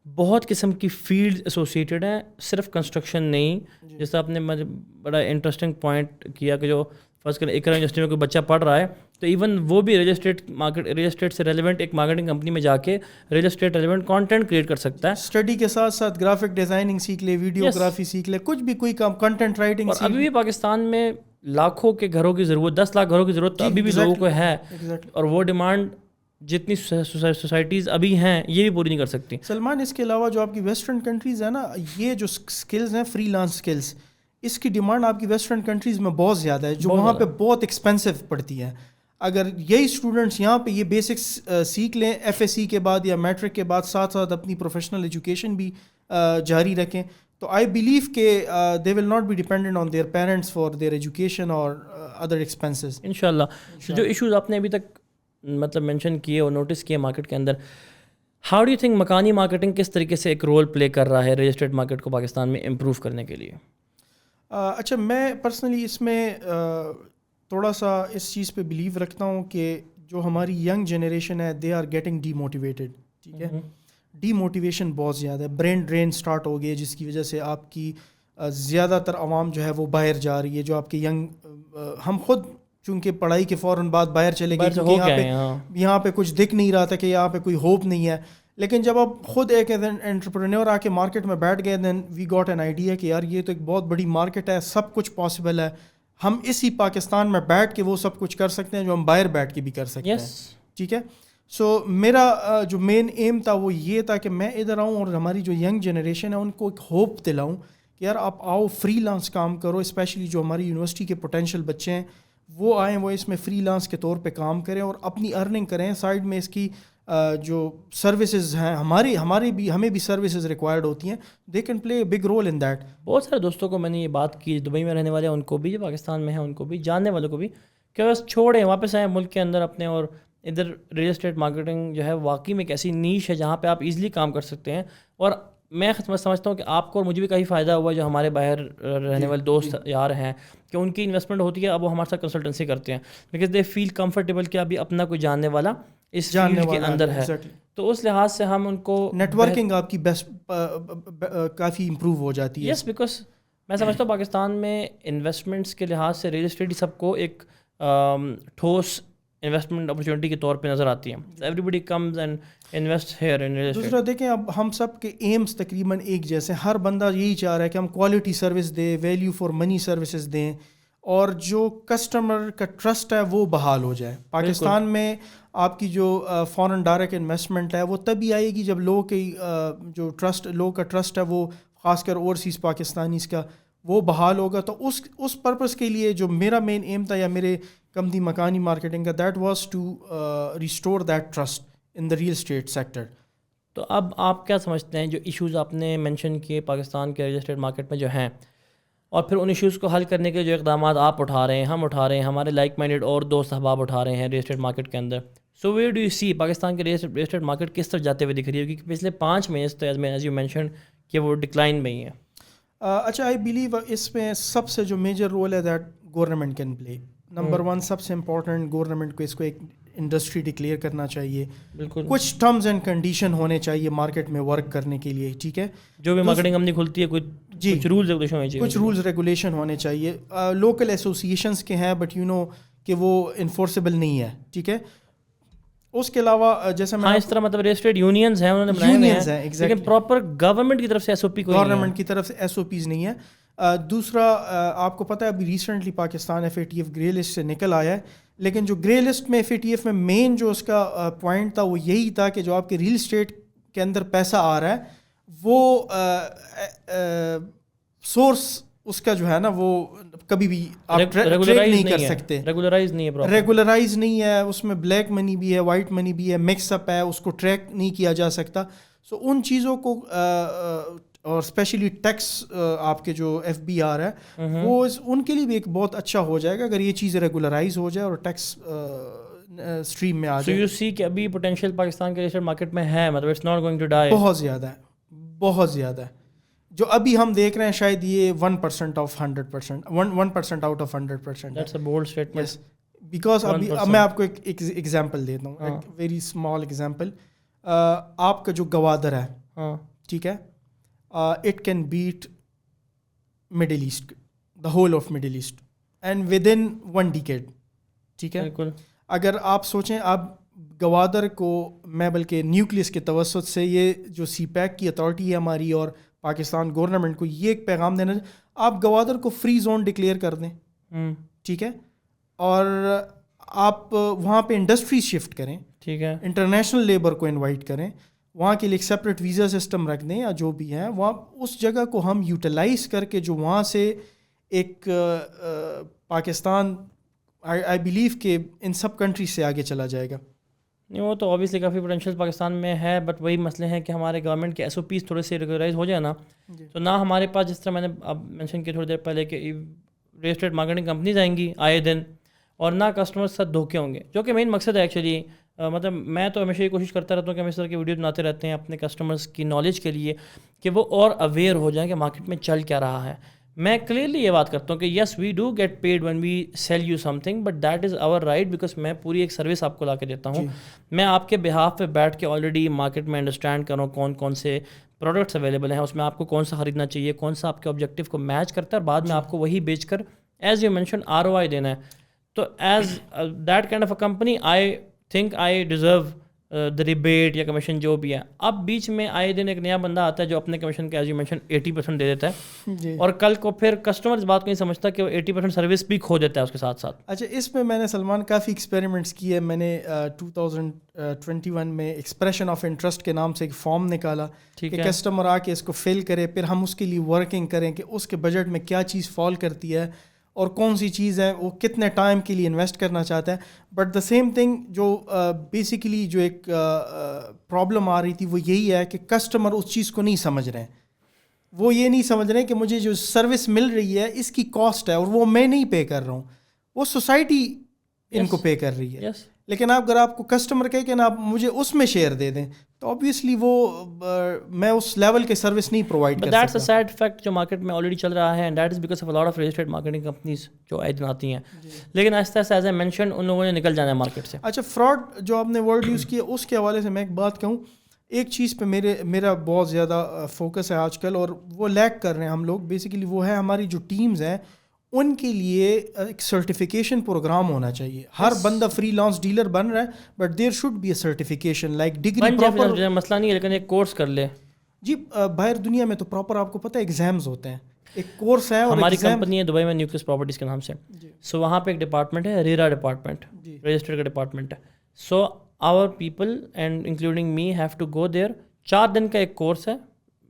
A: بہت قسم کی فیلڈ ایسوسیٹیڈ ہیں, صرف کنسٹرکشن نہیں. جس طرح آپ نے بڑا انٹرسٹنگ پوائنٹ کیا کہ جو فرض کریں اقرا یونیورسٹی میں کوئی بچہ پڑھ رہا ہے, تو ایون وہ بھی ریل اسٹیٹ سے ریلیونٹ ایک مارکیٹنگ کمپنی میں جا کے real estate relevant content create کر سکتا ہے.
B: اسٹڈی کے ساتھ ساتھ گرافک ڈیزائننگ سیکھ لے, ویڈیوگرافی سیکھ لے, کچھ بھی کوئی کام, کنٹینٹ رائٹنگ.
A: اور ابھی بھی پاکستان میں لاکھوں کے گھروں کی ضرورت, 10 لاکھ گھروں کی ضرورت تو ابھی بھی لوگوں کو ہے, اور وہ ڈیمانڈ جتنی سوسائٹیز ابھی ہیں یہ بھی پوری نہیں کر سکتی.
B: سلمان, اس کے علاوہ جو آپ کی ویسٹرن کنٹریز ہیں نا, یہ جو اسکلز ہیں فری لانس اسکلز, اس کی ڈیمانڈ آپ کی ویسٹرن کنٹریز میں بہت زیادہ ہے, جو وہاں پہ بہت ایکسپینسو پڑتی ہے. اگر یہی اسٹوڈنٹس یہاں پہ یہ بیسکس سیکھ لیں FSC کے بعد یا میٹرک کے بعد, ساتھ ساتھ اپنی پروفیشنل ایجوکیشن بھی جاری رکھیں, تو آئی بلیو کہ they will not be dependent on their parents for their education اور ادر ایکسپینسز.
A: انشاءاللہ. جو ایشوز آپ نے ابھی تک مینشن کیے اور نوٹس کیے مارکیٹ کے اندر, ہاؤ ڈو یو تھنک مکانی مارکیٹنگ کس طریقے سے ایک رول پلے کر رہا ہے ریل اسٹیٹ مارکیٹ کو پاکستان میں امپروو کرنے کے لیے؟
B: اچھا, میں پرسنلی اس میں تھوڑا سا اس چیز پہ بلیو رکھتا ہوں کہ جو ہماری ینگ جنریشن ہے, they are getting demotivated, ٹھیک ہے, ڈی موٹیویشن بہت زیادہ ہے, برین ڈرین اسٹارٹ ہو گئی ہے, جس کی وجہ سے آپ کی زیادہ تر عوام جو ہے وہ باہر جا رہی ہے. جو آپ کے ینگ, ہم خود چونکہ پڑھائی کے فوراً بعد باہر چلے گئے, کیونکہ یہاں پہ کچھ دکھ نہیں رہا تھا کہ یہاں پہ کوئی ہوپ نہیں ہے. لیکن جب آپ خود ایک انٹرپرینور آ کے مارکیٹ میں بیٹھ گئے, دین وی گاٹ این آئیڈیا کہ یار یہ تو ایک بہت بڑی مارکیٹ ہے, سب کچھ پاسبل ہے, ہم اسی پاکستان میں بیٹھ کے وہ سب کچھ کر سکتے ہیں جو ہم باہر بیٹھ کے بھی کر سکتے ہیں, ٹھیک ہے. سو میرا جو مین ایم تھا وہ یہ تھا کہ میں ادھر آؤں اور ہماری جو ینگ جنریشن ہے ان کو ایک ہوپ دلاؤں کہ یار آپ آؤ, فری لانس کام کرو, اسپیشلی جو ہماری یونیورسٹی کے پوٹینشیل بچے ہیں وہ آئیں, وہ اس میں فری لانس کے طور پہ کام کریں اور اپنی ارننگ کریں. سائڈ میں اس کی جو سروسز ہیں ہمیں بھی سروسز ریکوائرڈ ہوتی ہیں, they can play a big role in that.
A: بہت سارے دوستوں کو میں نے یہ بات کی, دبئی میں رہنے والے ہیں ان کو بھی, جو پاکستان میں ہیں ان کو بھی, جاننے والوں کو بھی, کہ بس چھوڑیں واپس آئیں ملک کے اندر اپنے, اور ادھر ریئل اسٹیٹ مارکیٹنگ جو ہے واقعی میں ایک ایسی نیش ہے جہاں پہ آپ ایزیلی کام کر سکتے ہیں. اور میں سمجھتا ہوں کہ آپ کو اور مجھے بھی کافی فائدہ ہوا جو ہمارے باہر رہنے والے دوست یار ہیں, کہ ان کی انویسٹمنٹ ہوتی ہے, اب وہ ہمارے ساتھ کنسلٹنسی کرتے ہیں بیکاز دے فیل کمفرٹیبل کہ ابھی اپنا کوئی جاننے والا اس فیلڈ کے اندر ہے. تو اس لحاظ سے ہم ان کو
B: نیٹ ورکنگ آپ کی بیسٹ کافی امپروو ہو جاتی ہے.
A: یس, بیکاز میں سمجھتا ہوں پاکستان میں انویسٹمنٹس کے لحاظ سے ریئل اسٹیٹ سب کو ایک ٹھوس انویسٹمنٹ اپرچونیٹی کے طور پہ نظر آتی ہیں. Everybody comes and invest here in real estate.
B: دوسرا دیکھیں, اب ہم سب کے ایمز تقریباً ایک جیسے, ہر بندہ یہی چاہ رہا ہے کہ ہم کوالٹی سروس دیں, ویلیو فار منی سروسز دیں, اور جو کسٹمر کا ٹرسٹ ہے وہ بحال ہو جائے. پاکستان میں آپ کی جو فارن ڈائریکٹ انویسٹمنٹ ہے وہ تبھی آئے گی جب لوگوں کی جو ٹرسٹ, لوگوں کا ٹرسٹ ہے وہ خاص کر اوورسیز پاکستانیز کا وہ بحال ہوگا. تو اس پرپز کے لیے جو میرا مین ایم تھا یا میرے کمپنی مکانی مارکیٹنگ کا, that was to restore that trust in the real estate sector.
A: تو اب آپ کیا سمجھتے ہیں جو ایشوز آپ نے مینشن کیے پاکستان کے ریئل اسٹیٹ مارکیٹ میں جو ہیں, اور پھر ان ایشوز کو حل کرنے کے جو اقدامات آپ اٹھا رہے ہیں, ہم اٹھا رہے ہیں, ہمارے لائک مائنڈیڈ اور دوست احباب اٹھا رہے ہیں ریئل اسٹیٹ مارکیٹ کے اندر, سو ویئر ڈو یو سی پاکستان کے ریئل اسٹیٹ مارکیٹ کس طرح جاتے ہوئے دکھ رہی ہے, کیونکہ پچھلے 5 مہینے سے ایز یو مینشن کہ وہ ڈکلائن میں ہی ہے.
B: اچھا, آئی بلیو اس میں سب سے جو میجر رول ہے that government can play. Number 1 سب سے امپورٹنٹ, گورنمنٹ کو اس کو ایک انڈسٹری ڈکلیئر کرنا چاہیے.
A: بالکل,
B: کچھ ٹرمز اینڈ کنڈیشن ہونے چاہیے مارکیٹ میں ورک کرنے کے لیے. ٹھیک ہے,
A: جو بھی مارکیٹنگ کمپنی کھلتی ہے کچھ رولز ریگولیشن ہونے چاہیے.
B: کچھ رولز ریگولیشن ہونے چاہیے. لوکل ایسوسیشنس کے ہیں بٹ کہ وہ انفورسیبل نہیں ہے. ٹھیک ہے, اس کے علاوہ جیسے میں
A: اس طرح مطلب ریل اسٹیٹ یونینز ہیں, انہوں نے بنائے ہوئے ہیں, لیکن پراپر گورنمنٹ کی طرف سے ایس او پی کوئی نہیں ہے.
B: گورنمنٹ کی طرف سے ایس او پیز نہیں ہے. دوسرا, آپ کو پتہ ہے ابھی recently Pakistan FATF grey list سے نکل آیا ہے, لیکن جو گرے لسٹ میں FATF میں مین جو اس کا پوائنٹ تھا وہ یہی تھا کہ جو آپ کے ریل اسٹیٹ کے اندر پیسہ آ رہا ہے وہ سورس اس کا جو ہے نا وہ کبھی بھی آپ ٹریک نہیں کر سکتے, ریگولرائز نہیں ہے. اس میں بلیک منی بھی ہے, وائٹ منی بھی ہے, مکس اپ ہے, اس کو ٹریک نہیں کیا جا سکتا. سو ان چیزوں کو, اور اسپیشلی ٹیکس آپ کے جو FBR ہے وہ ان کے لیے بھی ایک بہت اچھا ہو جائے گا اگر یہ چیزیں ریگولرائز ہو جائے اور ٹیکس اسٹریم میں آ جائے.
A: سو یو سی کہ ابھی پوٹینشیل پاکستان کے ریل مارکیٹ میں ہے, مطلب it's not going to die.
B: بہت زیادہ ہے, بہت زیادہ ہے. جو ابھی ہم دیکھ رہے ہیں شاید یہ 1% of 100%, 1% out of 100%.
A: That's a bold statement.
B: Yes. Because اب میں آپ کو ایک ایگزامپل دیتا ہوں, ایک ویری اسمال ایگزامپل. آپ کا جو گوادر ہے, ٹھیک ہے, it can beat Middle East, the whole of Middle East and within 1 decade. ٹھیک ہے, اگر آپ سوچیں اب گوادر کو, میں بلکہ نیوکلیس کے توسط سے یہ جو CPEC کی اتھارٹی ہے ہماری اور پاکستان گورنمنٹ کو یہ ایک پیغام دینا, آپ گوادر کو فری زون ڈکلیئر کر دیں. ٹھیک ہے, اور آپ وہاں پہ انڈسٹری شفٹ کریں.
A: ٹھیک ہے,
B: انٹرنیشنل لیبر کو انوائٹ کریں, وہاں کے لیے ایک سپریٹ ویزا سسٹم رکھ دیں یا جو بھی ہے, وہاں اس جگہ کو ہم یوٹیلائز کر کے جو وہاں سے ایک پاکستان آئی بلیو کہ ان سب کنٹریز سے آگے چلا جائے گا.
A: نہیں, وہ تو اوبیسلی کافی پوٹینشیل پاکستان میں ہے, بٹ وہی مسئلے ہیں کہ ہمارے گورنمنٹ کے SOPs تھوڑے سے ریگولرائز ہو جائے نا, تو نہ ہمارے پاس جس طرح میں نے اب مینشن کیا تھوڑی دیر پہلے کہ ریل اسٹیٹ مارکیٹنگ کمپنیز آئیں گی آئے دن, اور نہ کسٹمر کے ساتھ دھوکے ہوں گے, جو کہ مین مقصد ہے ایکچولی. مطلب میں تو ہمیشہ یہ کوشش کرتا رہتا ہوں کہ ہم اس طرح کی ویڈیوز بناتے رہتے ہیں اپنے کسٹمرس کی نالج کے لیے کہ وہ اور اویئر ہو جائیں کہ مارکیٹ میں چل کیا رہا ہے. میں کلیئرلی یہ بات کرتا ہوں کہ yes we do get paid when we sell you something, but that is our right, because میں پوری ایک سروس آپ کو لا کے دیتا ہوں. میں آپ کے بہاف پہ بیٹھ کے آلریڈی مارکیٹ میں انڈرسٹینڈ کروں کون کون سے پروڈکٹس اویلیبل ہیں, اس میں آپ کو کون سا خریدنا چاہیے, کون سا آپ کے آبجیکٹیو کو میچ کرتا ہے, اور بعد میں آپ کو وہی بیچ کر ایز یو مینشن ROI دینا ہے. تو as that kind of a company I think I deserve the rebate یا کمیشن جو بھی ہے. اب بیچ میں آئے دن ایک نیا بندہ آتا ہے جو اپنے کمیشن کے ایز یو مینشن 80% دے دیتا ہے, اور کل کو پھر کسٹمر اس بات کو نہیں سمجھتا کہ وہ 80% سروس بھی کھو دیتا ہے اس کے ساتھ ساتھ.
B: اچھا, اس میں نے سلمان کافی ایکسپیریمنٹس کیے. میں نے 2021 میں ایکسپریشن آف انٹرسٹ کے نام سے ایک فارم نکالا کہ کسٹمر آ کے اس کو فل کرے, پھر ہم اس کے لیے ورکنگ کریں کہ اس کے بجٹ میں کیا چیز فال کرتی ہے اور کون سی چیز ہے وہ کتنے ٹائم کے لیے انویسٹ کرنا چاہتا ہے. بٹ دا سیم تھنگ جو بیسیکلی جو ایک پرابلم آ رہی تھی وہ یہی ہے کہ کسٹمر اس چیز کو نہیں سمجھ رہے ہیں. وہ یہ نہیں سمجھ رہے کہ مجھے جو سروس مل رہی ہے اس کی کاسٹ ہے اور وہ میں نہیں پے کر رہا ہوں, وہ سوسائٹی ان کو پے کر رہی ہے.
A: Yes.
B: لیکن اگر آپ کو کسٹمر کہے کہ نا آپ مجھے اس میں شیئر دے دیں تو آبویسلی وہ میں اس لیول کے سروس نہیں پرووائڈ کر سکتا.
A: دیٹس اے سیڈ فیکٹ جو مارکیٹ میں آلریڈی چل رہا ہے, and that is because of a lot of registered marketing companies جو آئے دن آتی ہیں, لیکن آہستہ آہستہ ایز اے مینشن ان لوگوں نے نکل جانا ہے مارکیٹ سے.
B: اچھا, فراڈ جو آپ نے ورڈ یوز کیا اس کے حوالے سے میں ایک بات کہوں, ایک چیز پہ میرا بہت زیادہ فوکس ہے آج کل, اور وہ لیک کر رہے ہیں ہم لوگ بیسیکلی, وہ ہے ہماری جو ٹیمز ہیں ان کے لیے ایک سرٹیفیکیشن پروگرام ہونا چاہیے. ہر بندہ فری لانس ڈیلر بن رہا ہے but there should be a certification like degree proper.
A: مسئلہ نہیں ہے, لیکن ایک کورس کر لے.
B: جی باہر دنیا میں تو پراپر آپ کو پتہ ہے ایگزامز ہوتے ہیں, ایک کورس ہے. اور
A: ہماری کمپنی ہے دبئی میں نیوکلس پراپرٹیز کے نام سے, سو وہاں پہ ایک ڈپارٹمنٹ ہے, ریرا ڈپارٹمنٹ, رجسٹرڈ کا ڈپارٹمنٹ ہے. So our people and including me have to go there. 4 دن کا ایک کورس ہے,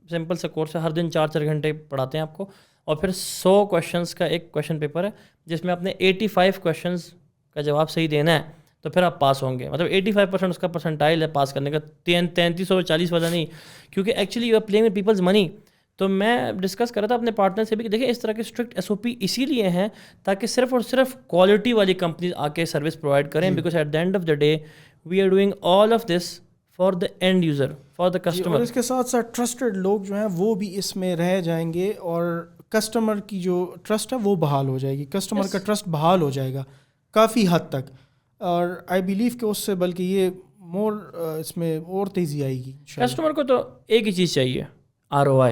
A: سمپل سا کورس ہے, ہر دن 4 گھنٹے پڑھاتے ہیں آپ کو, اور پھر 100 کویشچنس کا ایک کویشچن پیپر ہے جس میں اپنے 85 کویشچنز کا جواب صحیح دینا ہے تو پھر آپ پاس ہوں گے. مطلب 85% اس کا پرسنٹائل ہے پاس کرنے کا, 3340 والا نہیں, کیونکہ actually you are playing with people's money. تو میں ڈسکس کر رہا تھا اپنے پارٹنر سے بھی کہ دیکھیں اس طرح کے اسٹرکٹ SOP اسی لیے ہیں تاکہ صرف اور صرف کوالٹی والی کمپنیز آ کے سروس پرووائڈ کریں, because at the end of the day we are doing all of this for the end user, for the customer.
B: اور اس کے ساتھ ساتھ ٹرسٹڈ لوگ جو ہیں وہ بھی اس میں رہ جائیں گے, اور کسٹمر کی جو ٹرسٹ ہے وہ بحال ہو جائے گی, کسٹمر کا ٹرسٹ بحال ہو جائے گا کافی حد تک. اور آئی بلیو کہ اس سے بلکہ یہ مور اس میں اور تیزی آئے گی.
A: کسٹمر کو تو ایک ہی چیز چاہیے, ROI.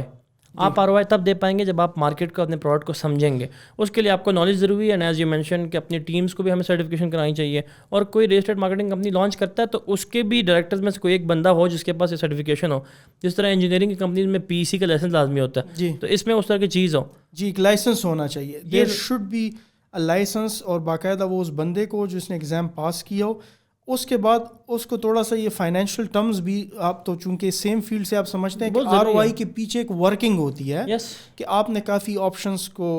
A: آپ ROI تب دے پائیں گے جب آپ مارکیٹ کو, اپنے پروڈکٹ کو سمجھیں گے. اس کے لیے آپ کو نالج ضروری ہے, اینڈ ایز یو مینشن کہ اپنی ٹیمس کو بھی ہمیں سرٹیفکیشن کرانی چاہیے. اور کوئی رجسٹرڈ مارکیٹنگ کمپنی لانچ کرتا ہے تو اس کے بھی ڈائریکٹرز میں سے کوئی ایک بندہ ہو جس کے پاس یہ سرٹیفکیشن ہو. جس طرح انجینئرنگ کی کمپنیز میں PEC کا لائسنس لازمی ہوتا ہے,
B: جی,
A: تو اس میں اس طرح کی چیز ہو.
B: جی, ایک لائسنس ہونا چاہیے. There should be a licence, اور باقاعدہ وہ اس بندے کو جس نے ایگزام پاس کیا ہو. اس کے بعد اس کو تھوڑا سا یہ فائنینشیل ٹرمز بھی, آپ تو چونکہ سیم فیلڈ سے آپ سمجھتے ہیں کہ ROI کے پیچھے ایک ورکنگ ہوتی ہے, کہ آپ نے کافی آپشنس کو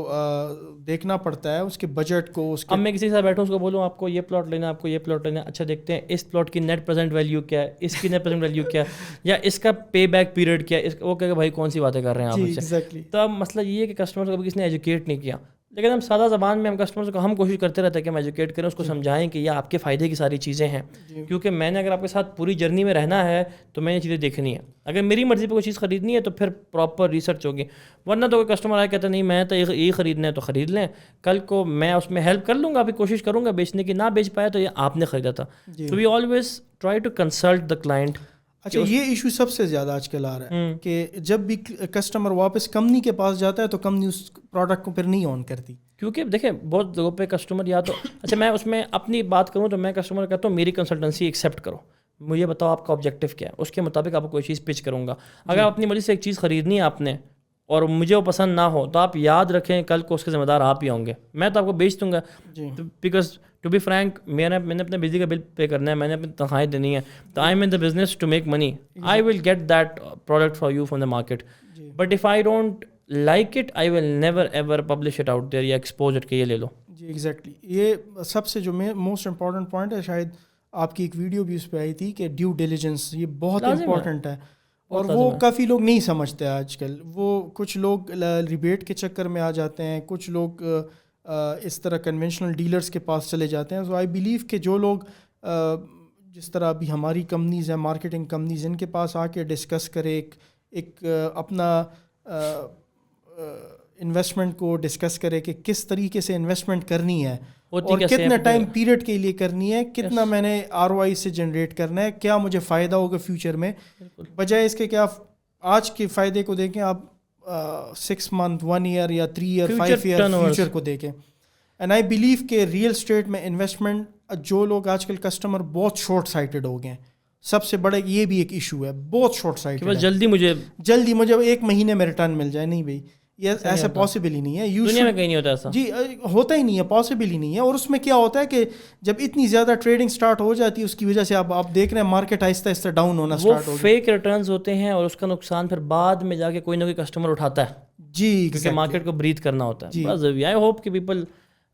B: دیکھنا پڑتا ہے, اس کے بجٹ کو. اس کے
A: اب میں کسی کے ساتھ بیٹھوں اس کو بولوں آپ کو یہ پلاٹ لینا, آپ کو یہ پلاٹ لینا, اچھا دیکھتے ہیں اس پلاٹ کی نیٹ پریزنٹ ویلیو کیا ہے, اس کی نیٹ پریزنٹ ویلیو کیا ہے, یا اس کا پے بیک پیریڈ کیا ہے, وہ کہے کہ بھائی کون سی باتیں کر رہے ہیں آپ مجھ سے. تو اب مسئلہ یہ ہے کہ کسٹمر کو کبھی کسی نے ایجوکیٹ نہیں کیا, لیکن ہم سادہ زبان میں ہم کسٹمرز کو ہم کوشش کرتے رہتے ہیں کہ ہم ایجوکیٹ کریں, اس کو سمجھائیں کہ یہ آپ کے فائدے کی ساری چیزیں ہیں. کیونکہ میں نے اگر آپ کے ساتھ پوری جرنی میں رہنا ہے تو میں یہ چیزیں دیکھنی ہے. اگر میری مرضی پہ کوئی چیز خریدنی ہے تو پھر پراپر ریسرچ ہوگی, ورنہ تو کوئی کسٹمر آیا کہتا نہیں میں تو یہ خریدنا ہے تو خرید لیں, کل کو میں اس میں ہیلپ کر لوں گا, ابھی کوشش کروں گا بیچنے کی, نہ بیچ پایا تو یہ آپ نے خریدا تھا. تو we always try to consult the client.
B: اچھا, یہ ایشو سب سے زیادہ آج کل آ رہا ہے کہ جب بھی کسٹمر واپس کمپنی کے پاس جاتا ہے تو کمپنی اس پروڈکٹ کو پھر نہیں آن کرتی.
A: کیونکہ دیکھیں بہت جگہوں پہ کسٹمر یا تو اچھا میں اس میں اپنی بات کروں تو میں کسٹمر کہتا ہوں میری کنسلٹنسی ایکسیپٹ کرو, مجھے بتاؤ آپ کا آبجیکٹیو کیا ہے, اس کے مطابق آپ کو کوئی چیز پچ کروں گا. اگر اپنی مرضی سے ایک چیز خریدنی ہے آپ نے اور مجھے وہ پسند نہ ہو تو آپ یاد رکھیں کل کو اس کے ذمہ دار آپ ہی ہوں گے, میں تو آپ کو بیچ دوں گا. بیکاز ٹو بی فرینک میں نے اپنے بجلی کا بل پے کرنا ہے, میں نے اپنی تنخواہیں دینی ہے, تو I am in the business to make money. I will get that product for you from the market, but if I don't like it I will never ever publish it out there یا expose it کہ یہ لے لو.
B: جی exactly, یہ سب سے جو most important point ہے, شاید آپ کی ایک ویڈیو بھی اس پہ آئی تھی کہ ڈیو ڈیلیجنس, یہ بہت امپورٹنٹ ہے, اور وہ کافی لوگ نہیں سمجھتے آج کل. وہ کچھ لوگ ریبیٹ کے چکر میں آ جاتے ہیں, کچھ لوگ اس طرح کنونشنل ڈیلرز کے پاس چلے جاتے ہیں. سو آئی بلیو کہ جو لوگ جس طرح ابھی ہماری کمپنیز ہیں, مارکیٹنگ کمپنیز, ان کے پاس آ کے ڈسکس کرے, ایک اپنا انویسٹمنٹ کو ڈسکس کرے کہ کس طریقے سے انویسٹمنٹ کرنی ہے اور کتنے ٹائم پیریڈ کے لیے کرنی ہے, کتنا میں نے ROI سے جنریٹ کرنا ہے, کیا مجھے فائدہ ہوگا فیوچر میں, بجائے اس کے کہ آپ آج کے فائدے کو دیکھیں, آپ 6 month 1 year یا 3 year 5 year فیوچر کو دیکھیں. اینڈ آئی بلیو کہ ریئل اسٹیٹ میں انویسٹمنٹ جو لوگ آج کل کسٹمر بہت شارٹ سائٹڈ ہو گئے ہیں, سب سے بڑا یہ بھی ایک ایشو ہے, بہت شارٹ سائٹڈ ہے, جلدی مجھے 1 مہینے میں ریٹرن مل جائے. نہیں بھائی, یہ ایسا پاسبل ہی نہیں ہے,
A: دنیا میں کہیں نہیں ہوتا ایسا.
B: جی ہوتا ہی نہیں ہے, پاسبل ہی نہیں ہے. اور اس میں کیا ہوتا ہے کہ جب اتنی زیادہ ٹریڈنگ سٹارٹ ہو جاتی ہے, اس کی وجہ سے آپ دیکھ رہے ہیں مارکیٹ آہستہ آہستہ ڈاؤن ہونا سٹارٹ ہو گیا.
A: فیک ریٹرنز ہوتے ہیں اور اس کا نقصان پھر بعد میں جا کے کوئی نہ کوئی کسٹمر اٹھاتا ہے.
B: جی,
A: کیونکہ مارکیٹ کو بریتھ کرنا ہوتا ہے. آئی ہوپ کہ پیپل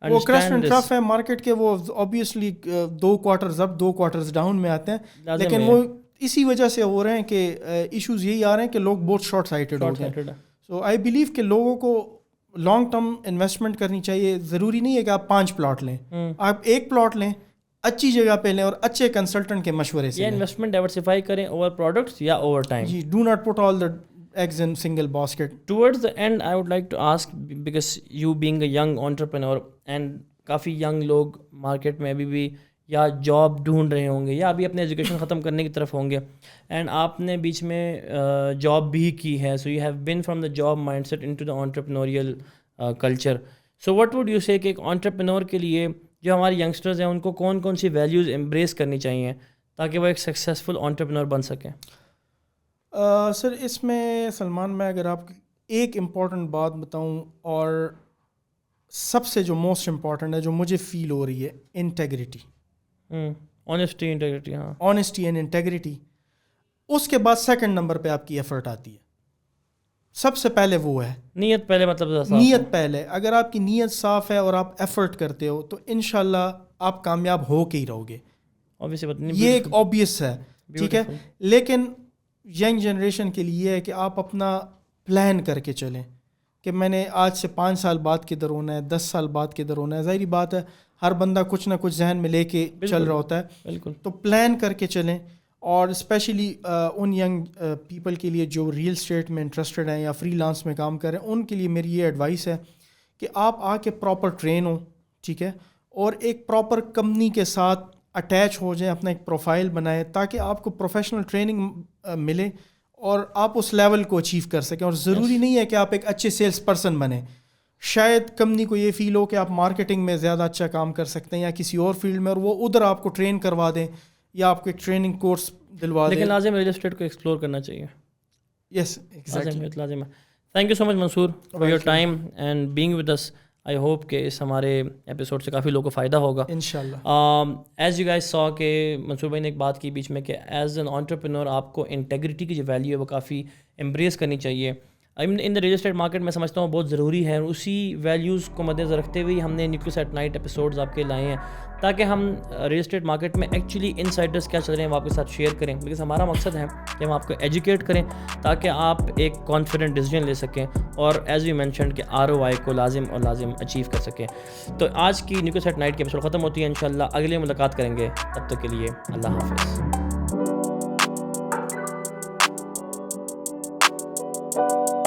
B: وہ کرش اینڈ ٹرف ہے مارکیٹ کے, وہ obviously 2 quarters up 2 quarters down میں آتے ہیں, لیکن وہ اسی وجہ سے ہو رہے ہیں کہ ایشوز یہی آ رہے ہیں کہ لوگ بہت شارٹ سائٹڈ ہو گئے ہیں. سو آئی بلیو کہ لوگوں کو لانگ ٹرم انویسٹمنٹ کرنی چاہیے. ضروری نہیں ہے کہ آپ 5 پلاٹ لیں, آپ ایک پلاٹ لیں, اچھی جگہ پہ لیں اور اچھے کنسلٹنٹ کے مشورے سے.
A: یہ انویسٹمنٹ ڈائیورسیفائی کریں اوور پروڈکٹس یا اوور ٹائم.
B: جی, do not put all the eggs in single basket.
A: Towards the end I would like to ask, because you being a young entrepreneur and coffee young لوگ market میں ابھی بھی یا job ڈھونڈ رہے ہوں گے یا ابھی اپنے ایجوکیشن ختم کرنے کی طرف ہوں گے, اینڈ آپ نے بیچ میں جاب بھی کی ہے, so you have been from the job mindset into the entrepreneurial culture. So what would you say کہ ایک انٹرپرینور کے لیے جو ہمارے ینگسٹرز ہیں ان کو کون کون سی ویلیوز امبریس کرنی چاہیے تاکہ وہ ایک سکسیزفل انٹرپرینور بن سکیں؟
B: سر اس میں سلمان, میں اگر آپ ایک امپورٹنٹ بات بتاؤں, اور سب سے جو موسٹ امپورٹنٹ ہے جو مجھے فیل ہو رہی ہے, انٹیگریٹی,
A: آنیسٹی, انٹیگریٹی. ہاں,
B: آنیسٹی اینڈ انٹیگریٹی. اس کے بعد سیکنڈ نمبر پہ آپ کی ایفرٹ آتی ہے. سب سے پہلے وہ ہے
A: نیت پہلے, مطلب
B: نیت پہلے. اگر آپ کی نیت صاف ہے اور آپ ایفرٹ کرتے ہو تو انشاءاللہ آپ کامیاب ہو کے ہی رہو گے. یہ ایک obvious ہے, ٹھیک ہے. لیکن ینگ جنریشن کے لیے ہے کہ آپ اپنا پلان کر کے چلیں کہ میں نے آج سے 5 سال بعد کدھر ہونا ہے, 10 سال بعد کدھر ہونا ہے. ظاہری بات ہے ہر بندہ کچھ نہ کچھ ذہن میں لے کے چل رہا ہوتا ہے.
A: بالکل.
B: تو پلان کر کے چلیں. اور اسپیشلی ان ینگ پیپل کے لیے جو ریئل اسٹیٹ میں انٹرسٹڈ ہیں یا فری لانس میں کام کریں, ان کے لیے میری یہ ایڈوائس ہے کہ آپ آ کے پراپر ٹرین ہوں, ٹھیک ہے, اور ایک پراپر کمپنی کے ساتھ اٹیچ ہو جائیں, اپنا ایک پروفائل بنائیں تاکہ آپ کو پروفیشنل ٹریننگ ملے اور آپ اس لیول کو اچیو کر سکیں. اور ضروری نہیں ہے کہ آپ ایک اچھے سیلس پرسن بنیں. شاید کمپنی کو یہ فیل ہو کہ آپ مارکیٹنگ میں زیادہ اچھا کام کر سکتے ہیں یا کسی اور فیلڈ میں, اور وہ ادھر آپ کو ٹرین کروا دیں یا آپ کو ایک ٹریننگ کورس دلوا دیں.
A: لیکن لازم ریل اسٹیٹ کو ایکسپلور کرنا چاہیے.
B: یس, ایگزیکٹلی,
A: لازم ہے. Thank you so much Mansoor for your time and being with us. I hope کہ اس ہمارے ایپیسوڈ سے کافی لوگوں کو فائدہ ہوگا انشاءاللہ. ایز یو گائز سو کہ منصور بھائی نے ایک بات کی بیچ میں کہ ایز این انٹرپرینور آپ کو انٹیگریٹی کی جو ویلیو ہے وہ کافی امبریس کرنی چاہیے. ان دا ریل اسٹیٹ مارکیٹ میں سمجھتا ہوں بہت ضروری ہے, اور اسی ویلیوز کو مد نظر رکھتے ہوئے ہم نے نیوکلس ایٹ نائٹ ایپیسوڈز آپ کے لائے ہیں تاکہ ہم ریل اسٹیٹ مارکیٹ میں ایکچولی انسائڈرز کیا چل رہے ہیں وہ آپ کے ساتھ شیئر کریں. بیکاز ہمارا مقصد ہے کہ ہم آپ کو ایجوکیٹ کریں تاکہ آپ ایک کانفیڈنٹ ڈیسیجن لے سکیں اور ایز وی مینشنڈ کہ ROI کو لازم اچیو کر سکیں. تو آج کی نیوکلس ایٹ نائٹ کی ایپیسوڈ ختم ہوتی ہے. انشاءاللہ اگلے ملاقات کریں گے, تب تک کے لیے اللہ حافظ.